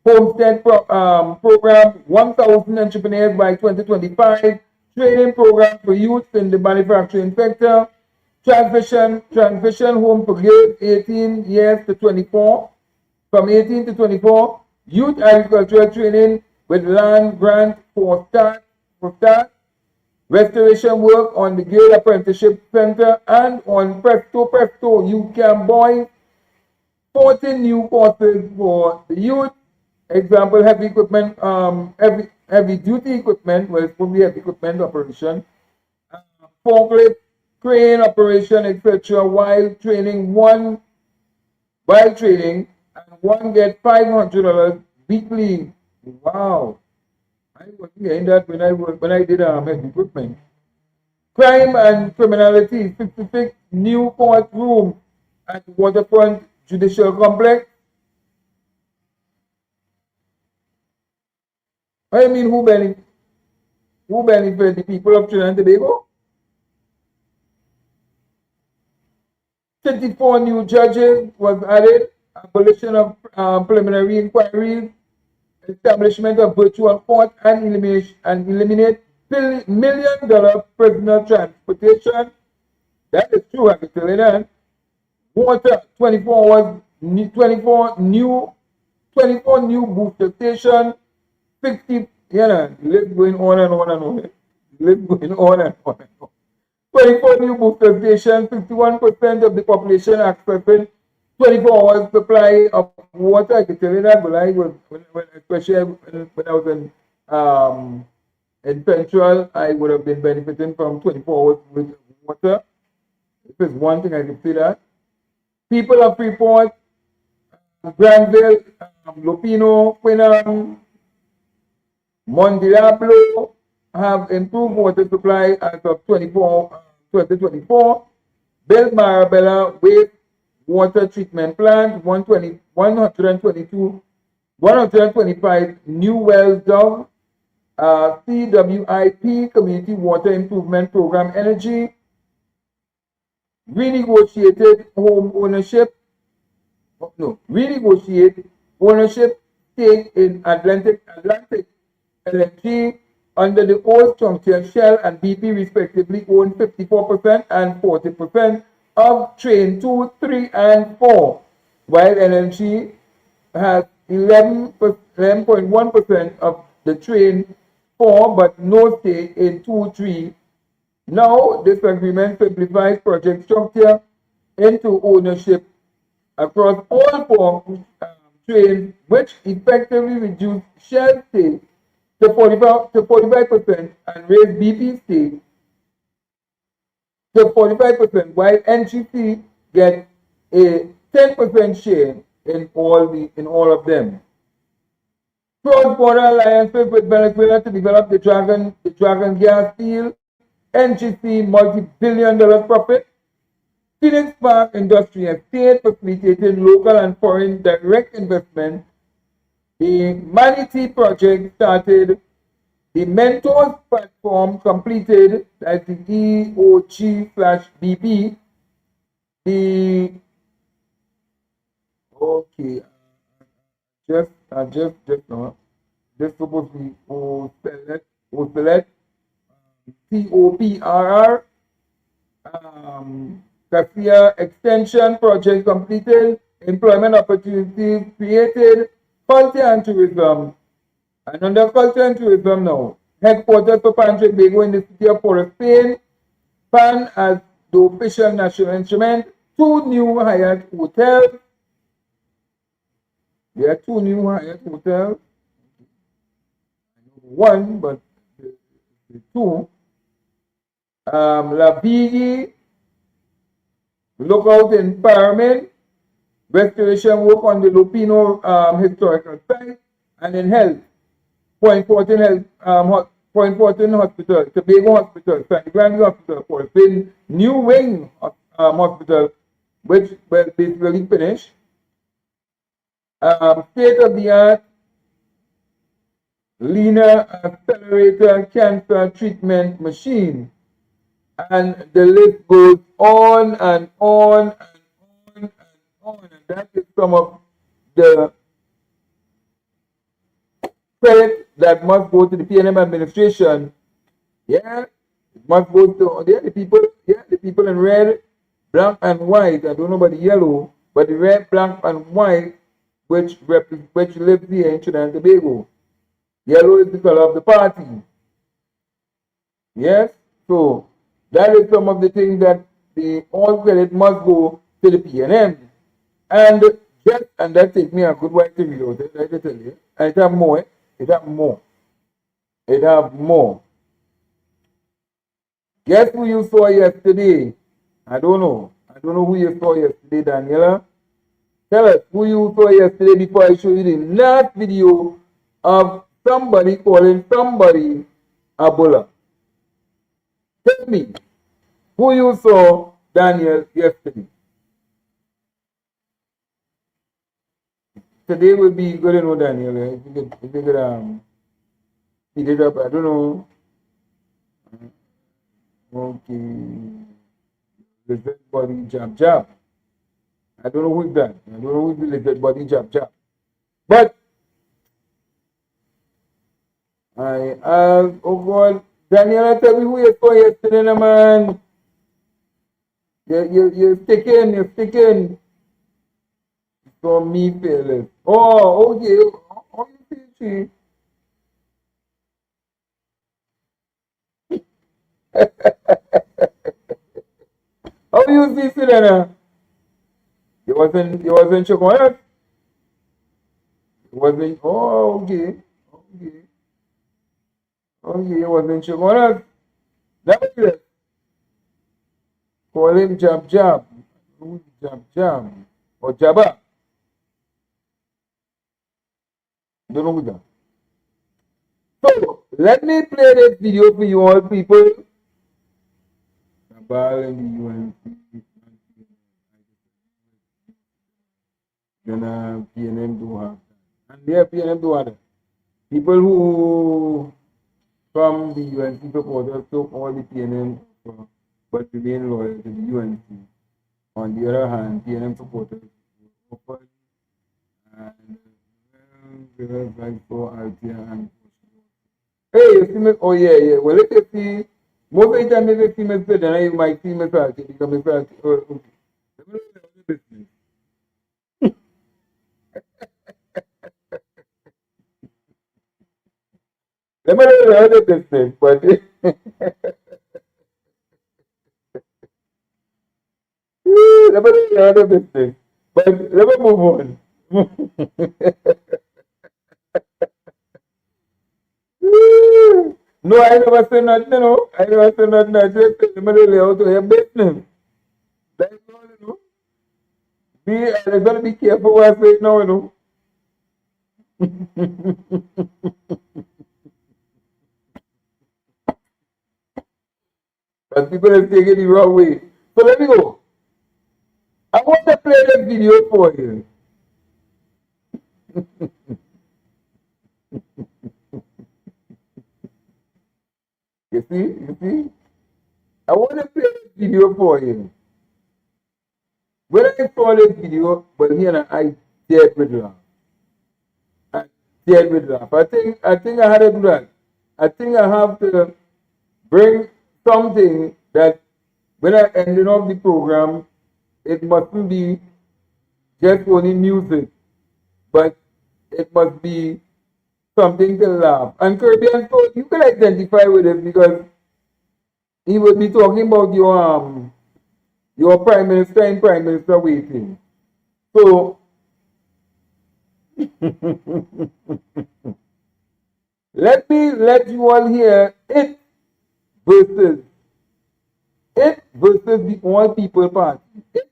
homestead program, 1,000 entrepreneurs by 2025. Training program for youth in the manufacturing sector. Transition home for grades 18 years to 24. From 18 to 24, youth agricultural training with land grant for start. Restoration work on the Grade Apprenticeship Center and on Presto, you can buy 14 new courses for the youth. Example, heavy equipment, heavy duty equipment, well, it's probably heavy equipment operation, forklift, crane operation, etc. While training, and one get $500 weekly. Wow, I wasn't getting that when I did heavy equipment. Crime and criminality, 66 new court room at Waterfront Judicial Complex. I mean, who benefit the people of Trinidad and Tobago? 54 new judges was added, abolition of preliminary inquiries, establishment of virtual court, and eliminate $1 million prisoner transportation. That is true, I can tell you that. Water, 24 new booster station, 60, list going on and on and on. List going on and on and on. 24 new booster stations, 51% of the population accessing 24 hours supply of water. I can tell you that, but I was, especially when I was in Central, I would have been benefiting from 24 hours with water. This is one thing I can say that. People of Freeport, Granville, Lupino, Quinam, Mondiablo have improved water supply as of 2024. Built Marabella Waste Water Treatment Plant, 125 new wells dug, CWIP, Community Water Improvement Program Energy, renegotiate ownership stake in Atlantic LNG under the old structure. Shell and BP respectively own 54% and 40% of train 2, 3, and 4, while LNG has 11.1% of the train 4, but no stake in 2, 3. Now, this agreement simplifies project structure into ownership across all 4 trains, which effectively reduce Shell stake to 45% and raise BP stake to 45%, while NGC gets a 10% share in all of them. Cross-border alliances with Venezuela to develop the Dragon gas field. NGC multi-billion-dollar profit. Phoenix Park Industry Estate facilitating local and foreign direct investment. The Manatee project started. The Mentors platform completed, that's the EOG/BP. This supposed to be OSPELET, COPRR. Cassia Extension project completed, employment opportunities created, culture and tourism. And under culture and tourism now, headquarters for Pan Tobago in the city of Port of Spain, Pan as the official national instrument, 2 new Hyatt hotels. There are 2 new Hyatt hotels. One, but the 2. La Bigi, lookout environment, restoration work on the Lupino historical site, and in health, Point Fortin Hospital, Tobago Hospital, San Grande Hospital, for Spain, new wing hospital, which will basically finished. State-of-the-art linear accelerator cancer treatment machine. And the list goes on and on and on and on. And that is some of the credit that must go to the PNM administration. Yeah, it must go to the people in red, black, and white. I don't know about the yellow, but the red, black, and white, which lives here in Trinidad and Tobago. Yellow is the color of the party. Yes, so that is some of the things that all credit must go to the PNM. And that takes me a good while to read out it, I tell you. And it have more. It have more. It have more. Guess who you saw yesterday? I don't know. I don't know who you saw yesterday, Daniela. Tell us who you saw yesterday before I show you the last video of somebody calling somebody a bulla. Tell me who you saw, Daniel, yesterday. Today will be good enough, Daniel. If you could speed it up, I don't know. Okay. Lizard body jab. I don't know who's that. I don't know who's the lizard body jab. But oh God, Daniela, tell me who you saw yesterday, man. You're sticking. From me, fearless. Oh, okay. Oh, you see. How you see Selena? You wasn't chocolate? You wasn't, oh, okay. Okay. Okay, you wasn't chocolate. That's it. Call him Jab Jab. Who's Jab Jab? Or Jabba? Don't know who that. So, let me play this video for you all people. Ball in the UNC. Then PNM do have that. And there PNM do have that. People who from the UNC supporters took all the PNM but remain loyal to the UNC. On the other hand, PNM supporters offered and like for Althea and hey, you see me? Oh yeah, yeah. Well, if you see, most of the time if you see me say, then you might see me Althea because me Althea. Okay. Let me know the other business, but let me know the other business. But let me move on. No, I never say nothing, you know. I never say nothing. I just tell them how to have business. That's all, you know. I gotta be careful what I say now, you know. But people are taking it the wrong way. So let me go. I want to play that video for you. You see? You see? I want to play this video for you. When I saw this video, but here I dared with laugh. I dared with laugh. I think I had to do that. I think I have to bring something that when I ended off the program, it mustn't be just only music, but it must be something to laugh. And Caribbean Soul, you can identify with it because he would be talking about your prime minister and prime minister waiting. So let me let you all hear it versus the All People Party. It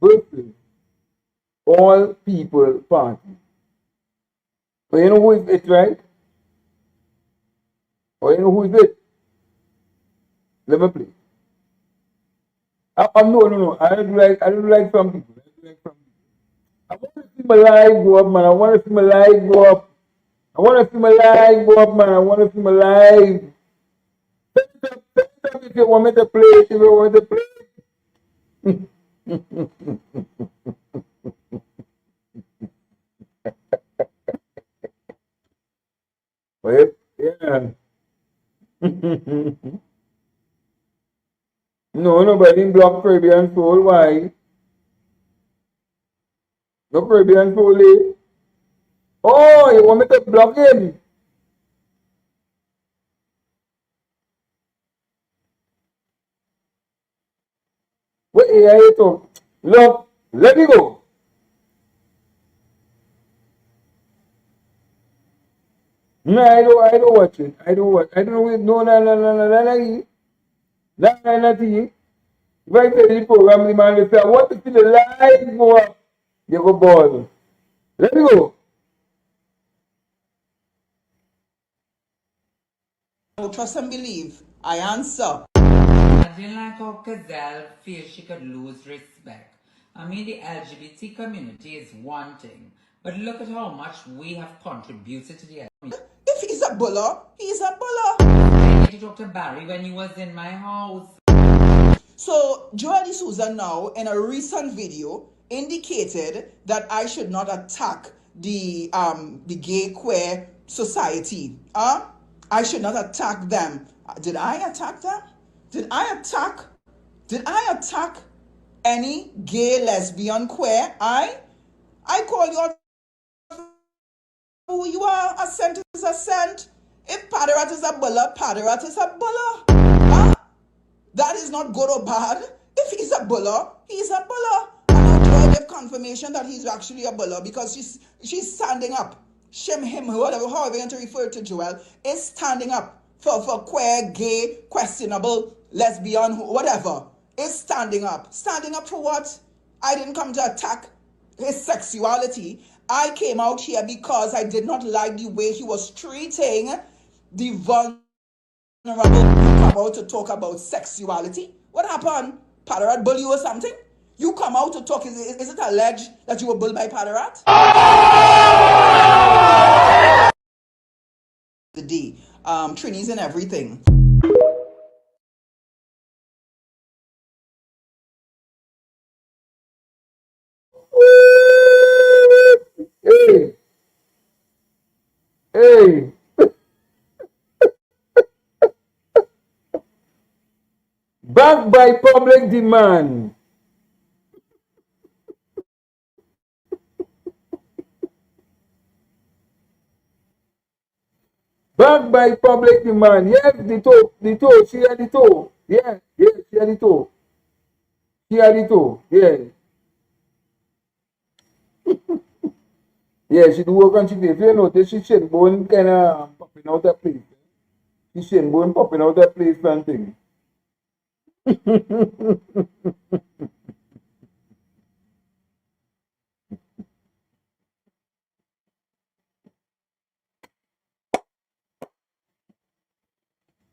versus All People Party. So you know who is it, right? Or you know who is it? Let me play. No. I don't like some people. I want to see my life go up, man. I want to see my life go up. I want to see my life go up, man. I want to see my life. Set it up if you want me to play it, if you want to play it. Well, yeah. No, nobody block Caribbean Soul. Why? No Caribbean Soul, eh? Oh, you want me to block him? Wait, I talk. Look, let me go. No, I don't watch it. I don't watch. I don't know. No. If I tell the program, the man will say, I want to see the light go up. You go ball. Let me go. Trust and believe. I answer. I didn't like how Gazelle feels she could lose respect. I mean, the LGBT community is one thing, but look at how much we have contributed to the LGBT. If he's a buller, he's a buller. I get to talk to Barry when he was in my house. So, Joel D'Souza now, in a recent video, indicated that I should not attack the gay queer society. I should not attack them. Did I attack them? Did I attack any gay, lesbian, queer? I call you out who you are. A scent is a scent. If Padarat is a buller, Padarat is a buller. That is not good or bad. If he's a buller, he's a buller. And now Joy gave confirmation that he's actually a buller because she's standing up. Shim, him, whatever, however you want to refer to Joel, is standing up for queer, gay, questionable, lesbian, whatever. Is standing up. Standing up for what? I didn't come to attack his sexuality. I came out here because I did not like the way he was treating the vulnerable. You come out to talk about sexuality. What happened? Padarat bull you or something? You come out to talk. Is it alleged that you were bulled by Padarat? The D. Trinis and everything. Hey, hey. Backed by public demand. Backed by public demand. Yes, the toe, she had the toe. Yeah, yes, she had the toe. She had the toe, yeah. Yeah, she do work on she face. You notice she shin bone kind of popping out her place. She shin bone popping out her place and thing.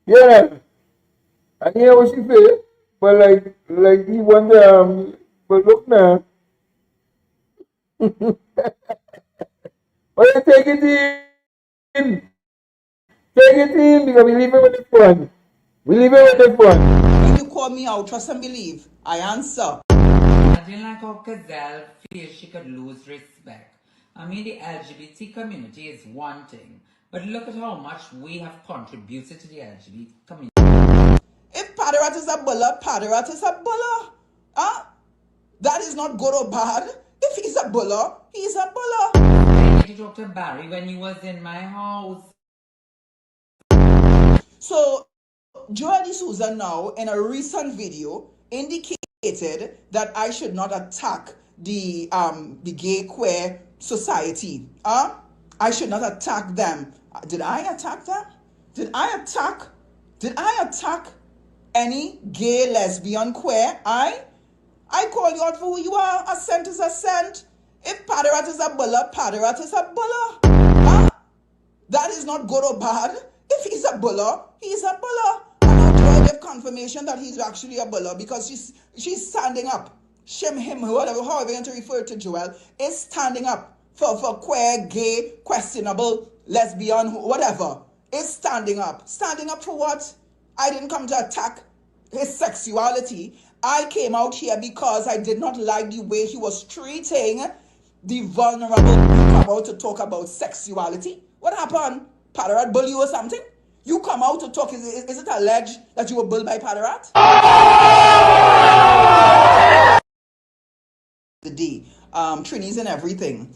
Yeah, I hear what she say, but like he wonder, but look now. But you take it in. Take it in because we leave it with the fun. We leave it with the fun. When you call me out, trust and believe. I answer. Imagine like how Gazelle feels she could lose respect. I mean, the LGBT community is one thing, but look at how much we have contributed to the LGBT community. If Padarat is a buller, Padarat is a buller. Huh? That is not good or bad. If he's a buller, he's a buller. I get to talk to Barry when he was in my house. So, Joel D'Souza now, in a recent video, indicated that I should not attack the gay queer society. I should not attack them. Did I attack them? Did I attack any gay, lesbian, queer? I call you out for who you are. Assent is assent. If Padarat is a buller, Padarat is a buller. That is not good or bad. If he's a buller, he's a buller. And now Joy gave confirmation that he's actually a buller because she's standing up. Shim, him, whatever, however you want to refer to Joel, is standing up for queer, gay, questionable, lesbian, whatever. Is standing up. Standing up for what? I didn't come to attack his sexuality. I came out here because I did not like the way he was treating the vulnerable. You come out to talk about sexuality. What happened? Padarat bull you or something? You come out to talk. Is it alleged that you were bulled by Padarat? The D. Trinis and everything.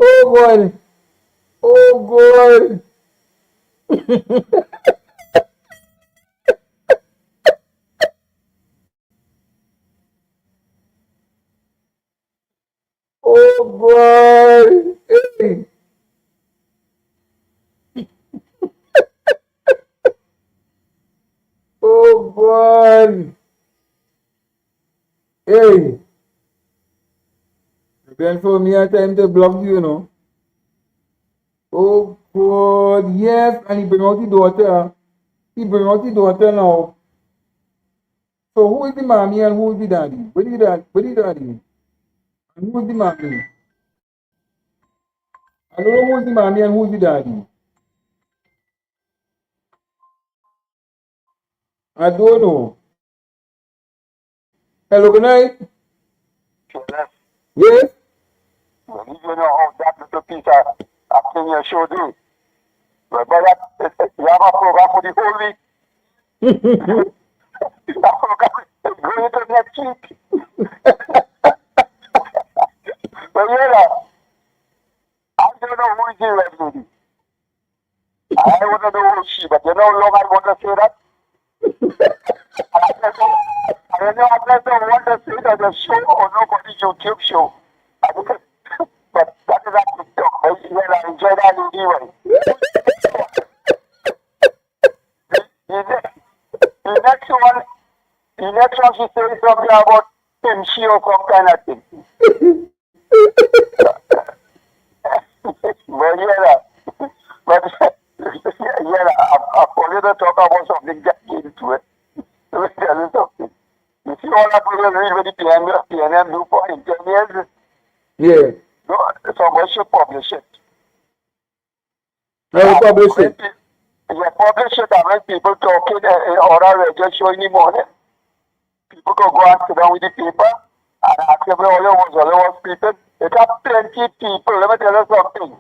Oh God. Oh God. Oh God. Hey. Oh God. Hey. Then for me a time to block you, you know. Oh God. Yes, and he bring out the daughter. He bring out the daughter now. So who is the mommy and who is the daddy? Where is the daddy? And who is the mommy? I don't know who is the mommy and who is the daddy. I don't know. Hello, good night. Yes? You know how that little piece of thing you show do. But you have a program for the whole week. Going to next week. But yeah, I don't know who is the red lady. I want to know who she, but you know how long I want to say that? I don't know unless I want to say that the show or nobody YouTube show. But that is a TikTok. I enjoy that anyway. The next one, she says something about kimchi or some kind of thing. But yeah, but yeah, I probably don't talk about something that came to it. Let me tell you something. You see all that we read with the PNM do for in 10 years? Yeah. No, somebody should publish it. Now publish it. Yeah, publish it and when people talking on our radio show in the morning, people could go and sit down with the paper and ask them all was people. It have plenty people, let me tell you something.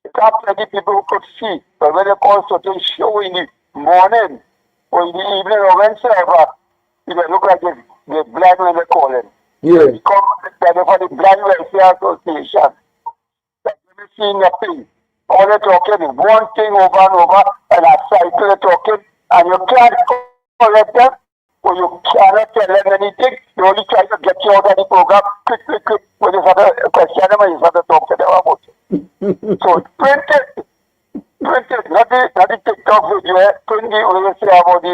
It have plenty people who could see, but when they call certain show in the morning or in the evening or whenever, it may look like they're blind when they call them. Yeah. They come for the Blind Welfare Association. Like they're seeing nothing. All they're talking is one thing over and over, and a cycle they're talking, and you can't correct them, or you cannot tell them anything. You only try to get you out of the program, quick. When you start to question them, and you start to talk to them about it. So print it, not the TikTok video, print the way you say about the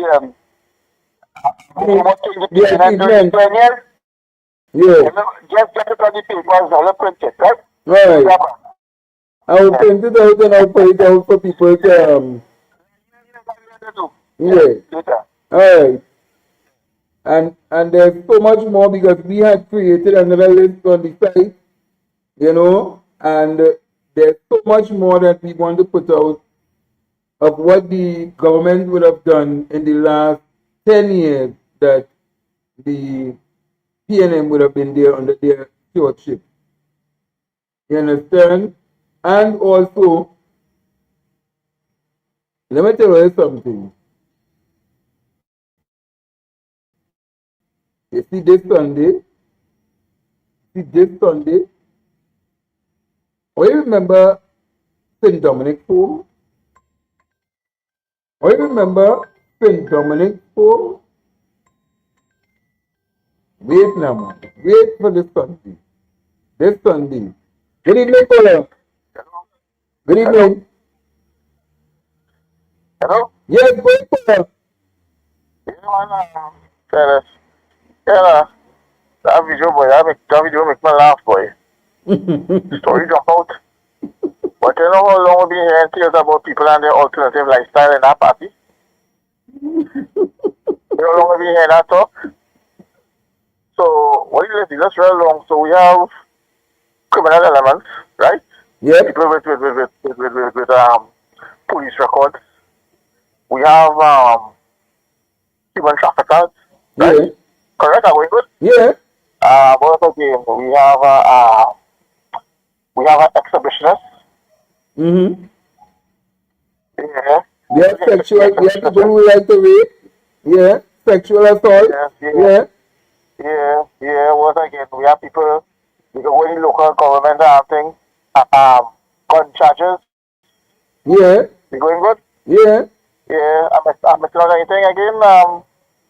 Yeah. Just get it on the papers, all print it, right? Right. I will print it out and I'll put it out for people to yeah. Alright. And there's so much more because we had created another list on the site, you know, and there's so much more that we want to put out of what the government would have done in the last 10 years that the PNM would have been there under their stewardship. You understand? And also, let me tell you something. You see this Sunday, or you remember St. Dominic Home? Or you remember St. Dominic Home? Wait now, man. Wait for this Sunday. This Sunday. Good evening, caller. Good evening. Hello? Yes, good caller. Yeah, that video make me laugh, boy. Story jump out. But you know how long we've been hearing tales about people and their alternative lifestyle in that party? You know how long we've been hearing that talk? So, what is it? That's real long. So, we have criminal elements, right? Yeah. People with police records. We have human traffickers, right? Yeah. Correct? Are we good? Yeah. What again? We have an exhibitionist. Mm-hmm. Yeah. Yeah, sexual, yeah, people who like to rape. Yeah. Sexual assault. Yeah. What again? We have people, we go in local government and things, gun charges. Yeah. We going good? Yeah. Yeah, I'm missing out anything again.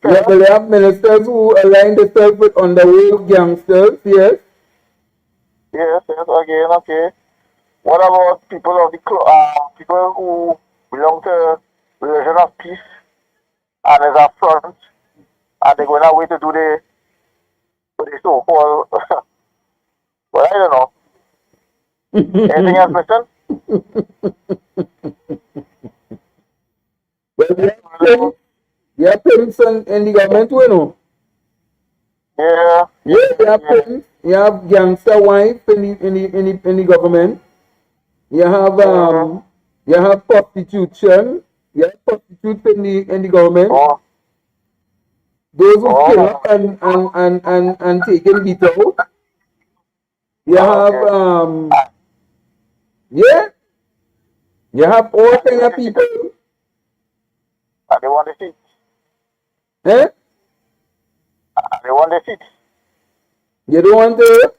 Yeah, but they have ministers who align themselves with underworld gangsters, yes. Yes, again, okay. What about people of the people who belong to religion of peace and is up front and they're going away to do the so-called well, I don't know. Anything else, Mr.? Well, you have pimps in the government, you know. Yeah. Yeah, you have pimps. You have gangster wife in the government. You have prostitution. You have prostitutes in the government. Oh. Those who kill up and take him beat out. You have yeah. You have all kind of people. And they want to see. Eh? And they won the seats. You don't want to?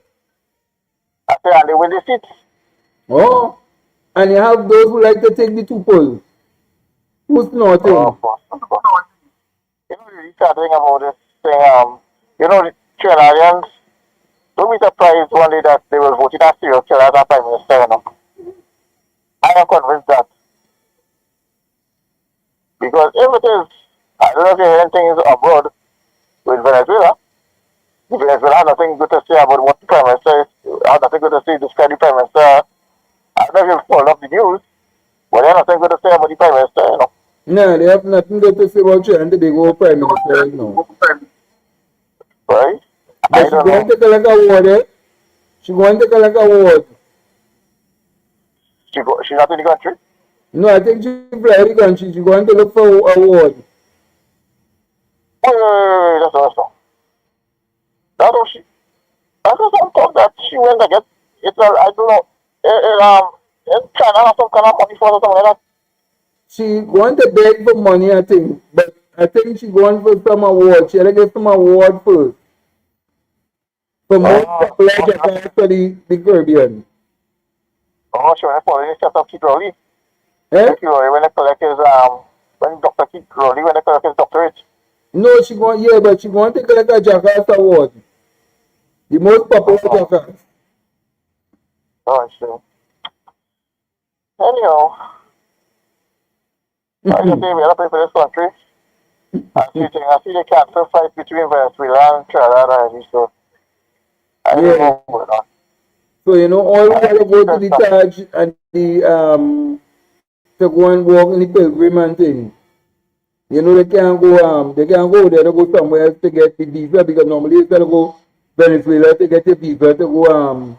I say, and they win the seats. Oh. And you have those who like to take the two polls. Who's Oh, snorting? of course. Of course. You know, you start thinking about this thing, you know, the Trinidadians, don't be surprised one day that they will vote in a serial killer as a prime minister, you know. I am convinced that. Because if it is, I don't know if you hear anything abroad with Venezuela. Venezuela has nothing good to say about what the prime minister is, has nothing good to say to describe the prime minister. I don't know if you've followed up the news, but they have nothing good to say about the prime minister, you know. No, they have nothing good to say about you and they go prime minister right now. Right? But I she don't going know. to collect award, eh? She going to collect award. She's not in the country. No, I think she fly the country. She going to look for award. Wait, that's awesome. That was she. That was some talk that she went to get. It's a, I don't know. In China or some kind of money for or something like that. She going to beg for money, I think. But I think she going for some award. She had to get some award first. For most popular jackass for the Caribbean. Oh, she went for the set of Keith Rowley. Eh? Keith Rowley when they collect his, when Dr. Keith Rowley, when they collect his doctorate. No, she going, yeah, but she going to collect a jackass award. The most popular jackass. Oh, I see. Anyhow, I just say we have to pay for this country. I see the cancer fight between Venezuela and Trinidad already, so I don't know what's going on. So you know, all we gotta go to the Taj and the to go and walk in the pilgrim and thing. You know they can't go there to go somewhere else to get the visa because normally you gotta go Venezuela to get your visa to go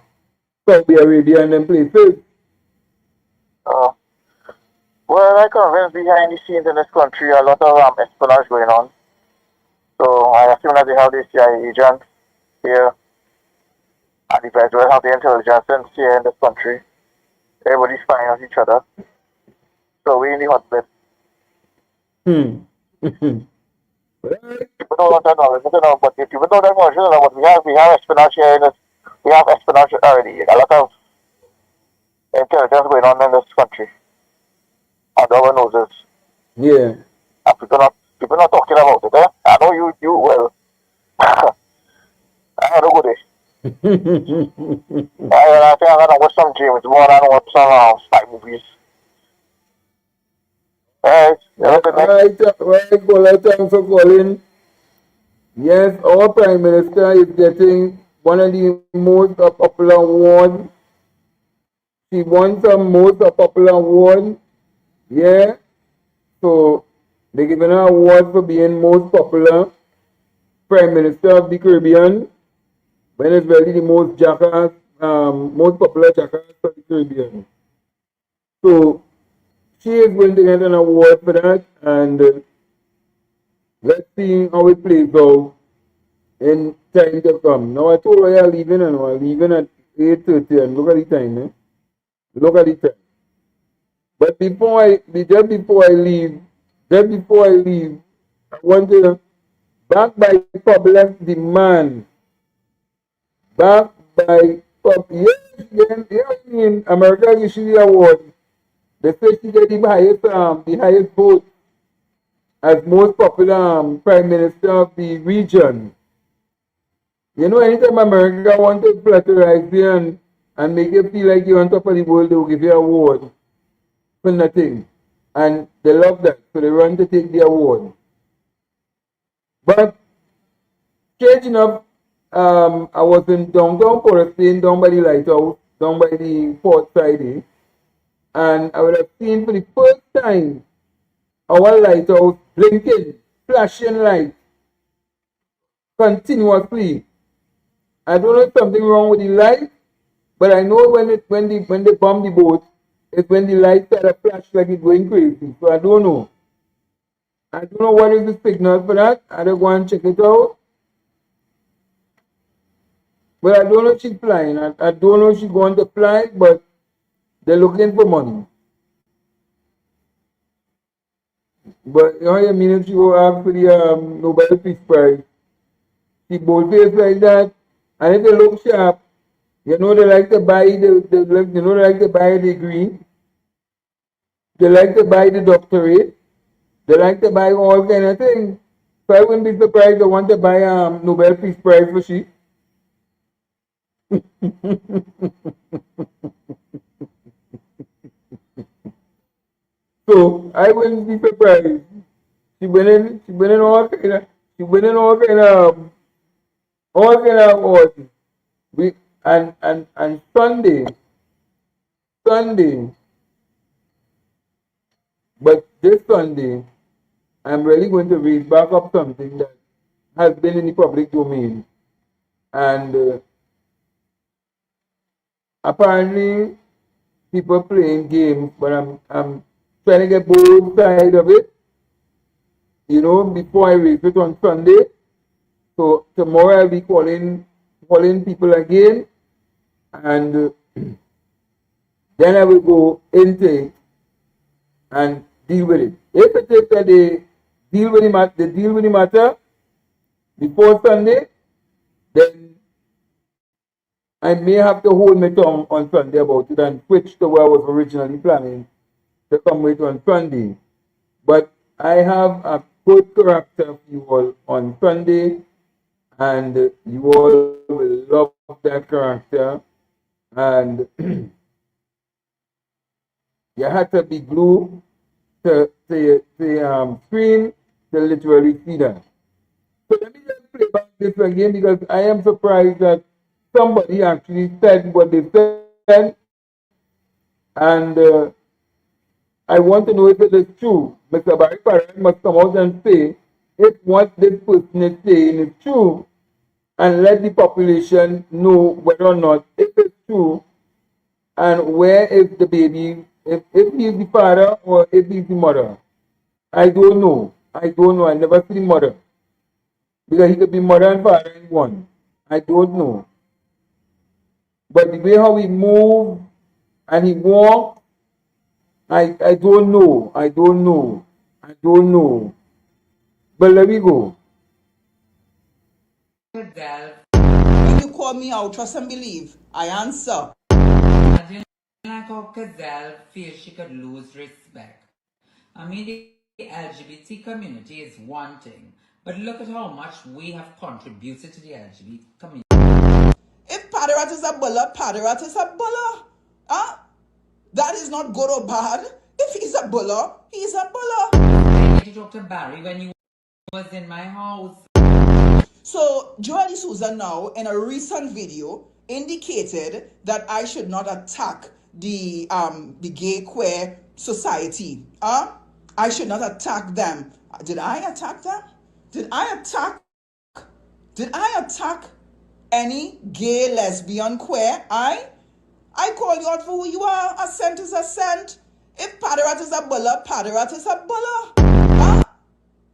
Saudi Arabia and them places. Well, I convinced behind the scenes in this country a lot of espionage going on. So I assume that they have the CIA agents here, and the Venezuela have the intelligence here in this country. Everybody's spying on each other. So we in the hot bed. People don't want to know, but if people don't know, you know, but we have espionage here in this, we have espionage already. A lot of intelligence going on in this country. And no one knows this. Yeah. And people not talking about it, eh? I know you well. I had a good day. I think I'm gonna watch some James Bond and watch some spy movies. Alright, Right, Paula, thanks for calling. Yes, our Prime Minister is getting one of the most popular awards. She won some most popular award. Yeah. So they giving her award for being most popular Prime Minister of the Caribbean. Venezuela the most jackass, most popular jackass of the Caribbean. So she is going to get an award for that, and let's see how it plays out in time to come. Now I told her I'm leaving, and I'm leaving at 8:30, and look at the time, eh? Look at the time. But just before I leave, I want to back by public demand. Back by in America issue the award. They say she get the highest vote as most popular prime minister of the region. You know, anytime America want to flatterize you and make you feel like you're on top of the world, they will give you an award for nothing. And they love that, so they run to take the award. But strange enough, I was in downtown Port Spain, down by the lighthouse, down by the port side, and I would have seen for the first time our lighthouse blinking, flashing light continuously. I don't know if something wrong with the light, but I know when they bomb the boat, it's when the light start to flash like it's going crazy. So I don't know. I don't know what is the signal for that. I don't go and check it out. But I don't know if she's flying. I don't know if she's going to fly, but they're looking for money. But how you mean if she go ask for the Nobel Peace Prize? She bold face like that, and if they look sharp, you know they like to buy they like to buy the degree, they like to buy the doctorate, they like to buy all kind of things. So I wouldn't be surprised they want to buy Nobel Peace Prize for she. So I wouldn't be surprised. She winning all kind of awards. We and Sunday, but this Sunday, I'm really going to read back up something that has been in the public domain, and apparently people playing games, but I'm trying to get both sides of it, before I read it on Sunday. So tomorrow I'll be calling people again, and then I will go into it and deal with it. If it is that they deal with the matter before Sunday, then I may have to hold my tongue on Sunday about it and switch to what I was originally planning to come with on Sunday. But I have a good character for you all on Sunday, and you all will love that character. And you had to be glued to the screen to literally see that. So let me just play back this again, because I am surprised that somebody actually said what they said, and I want to know if it is true. Mr. Barry Parrott must come out and say if what this person is saying is true, and let the population know whether or not if it's true, and where is the baby, if he's the father or if he's the mother. I don't know. I never see the mother. Because he could be mother and father in one. I don't know. But the way how he move and he walk, I don't know. I don't know. But let me go. When you call me out, trust and believe, I answer. Imagine like how Gazelle feels she could lose respect. I mean, the LGBT community is one thing, but look at how much we have contributed to the LGBT community. If Padarat is a buller, Padarat is a buller. Huh? That is not good or bad. If he's a buller, he's a buller. I get to talk to Barry when he was in my house. So Joel D'Souza now, in a recent video, indicated that I should not attack the gay queer society. I should not attack them. Did I attack them? Did I attack any gay, lesbian, queer? I call you out for who you are. A scent is a scent. If Padarat is a buller, Padarat is a buller.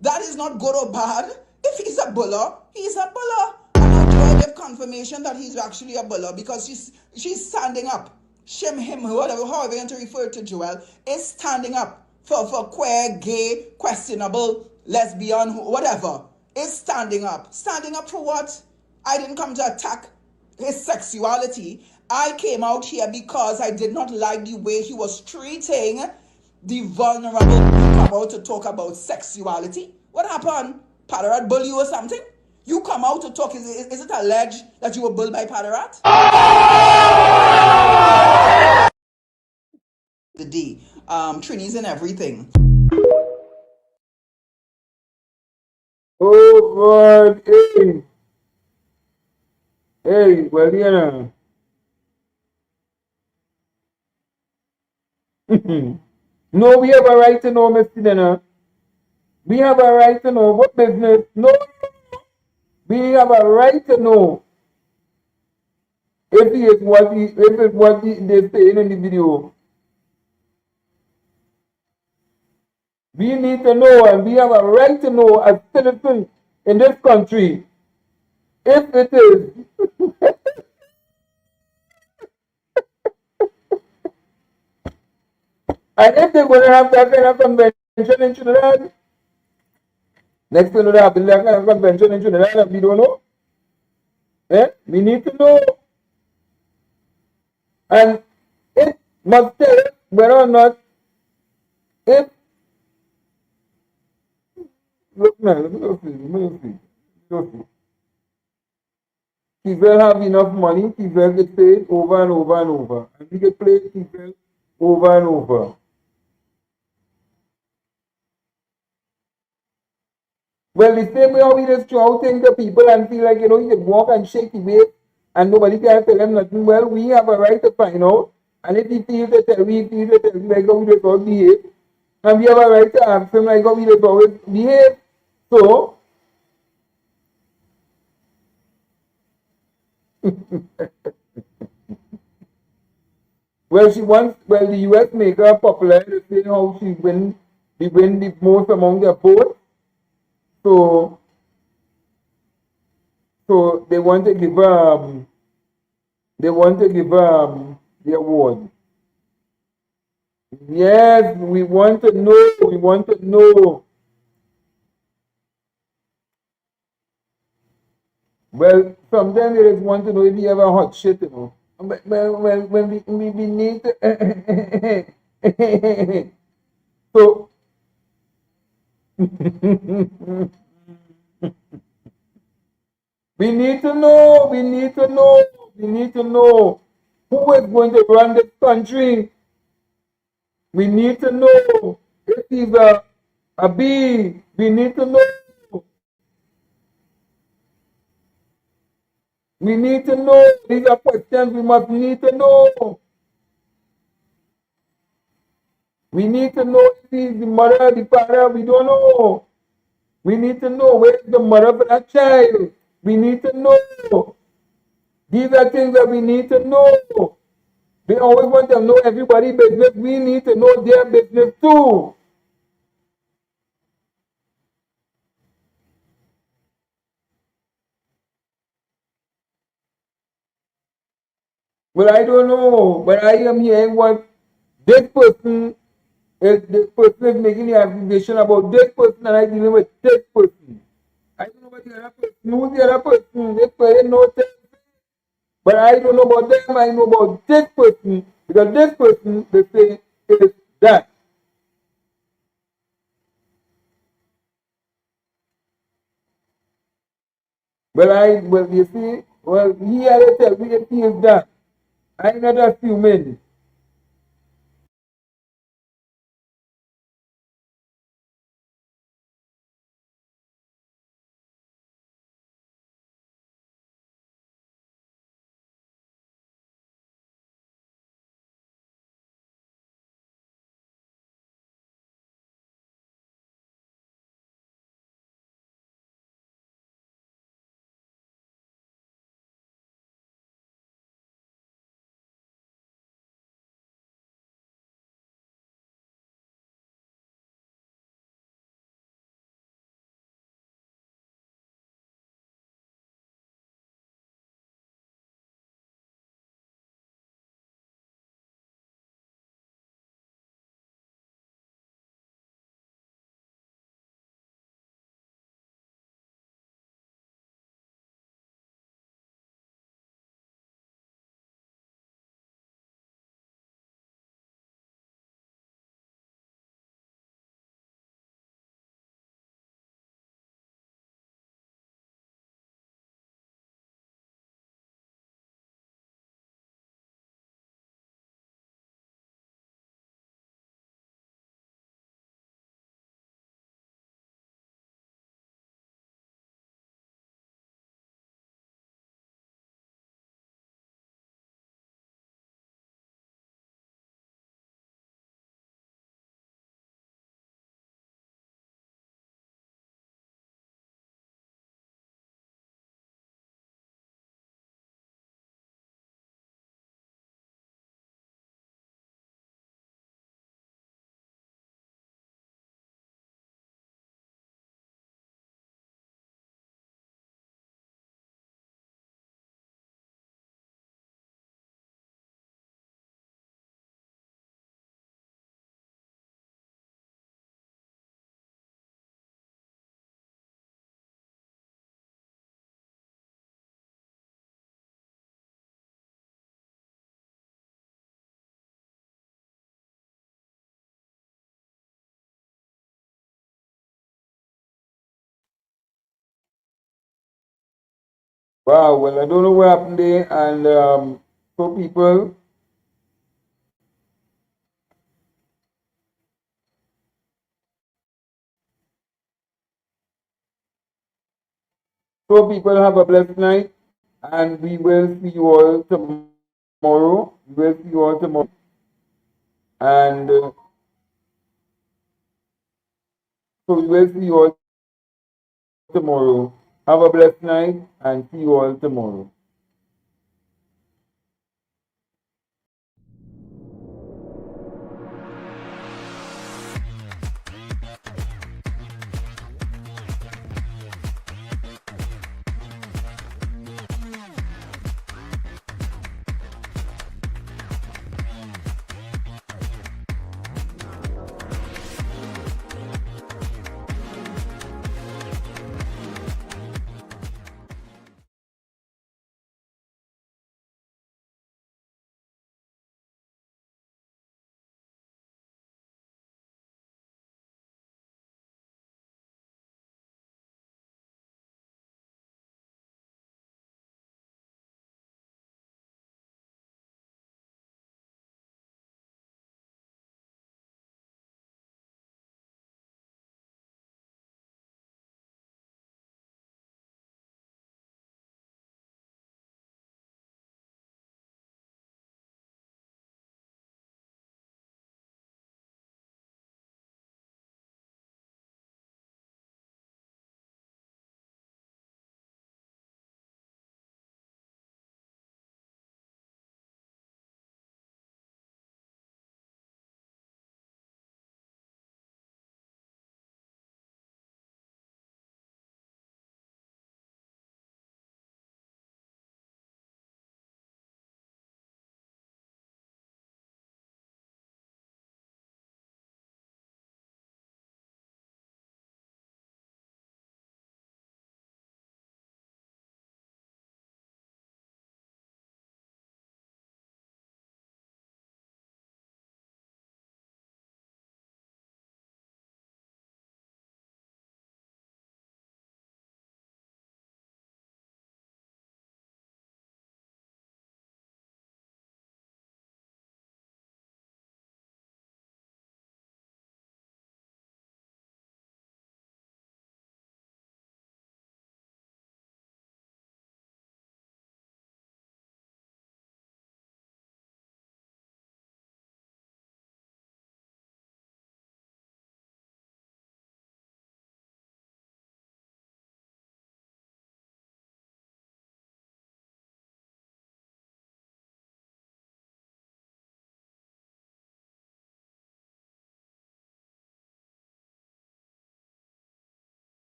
That is not good or bad. If he's a buller, he's a buller. And now Joy gave confirmation that he's actually a buller because she's standing up. Shame him, whatever, however you want to refer to Joel, is standing up for queer, gay, questionable, lesbian, whatever. Is standing up. Standing up for what? I didn't come to attack his sexuality. I came out here because I did not like the way he was treating the vulnerable. You come out to talk about sexuality. What happened? Padarat bull you or something? You come out to talk. Is it alleged that you were bulled by Padarat? The D. Trinis and everything. Oh God, hey, well, no, we have a right to know, Mr. Dinner. We have a right to know what business. No, we have a right to know if it's what they're saying in the video. We need to know, and we have a right to know as citizens in this country if it is. And if they're going to have that kind of convention in Trinidad. Next thing you know, there have been like a convention in Trinidad and we don't know. We need to know. And it must tell us whether or not if look now, let me see. People have enough money, people get paid over and over and over. And we get paid people over and over. Well, the same way how we just throw things to people and feel like, you can walk and shake the waist and nobody can tell them nothing. Well, we have a right to find out. And if he feels to tell me, he feels to tell me like how we just all behave. And we have a right to ask him like how we just always behave. So, well, the US make her popular, saying how she win the most among their votes. So they want to give the award. Yes, we want to know. Well, sometimes they just want to know if you have a hot shit, But when we need to so we need to know who is going to run this country. We need to know if he's a B. We need to know. We need to know. These are questions we must need to know. We need to know if he's the mother, the father. We don't know. We need to know where's the mother for that child. We need to know. These are things that we need to know. They always want to know everybody's business. We need to know their business too. Well, I don't know, but I am hearing what this person is making the accusation about this person, and I dealing with this person. I don't know about the other person. Who's the other person? This person knows them. But I don't know about them. I know about this person because this person, they say, is that. Well, you see, he had to tell me if he is that. I'm not assuming. Wow, well, I don't know what happened there, and so people, have a blessed night, and we will see you all tomorrow. We will see you all tomorrow, and so we will see you all tomorrow. Have a blessed night, and see you all tomorrow.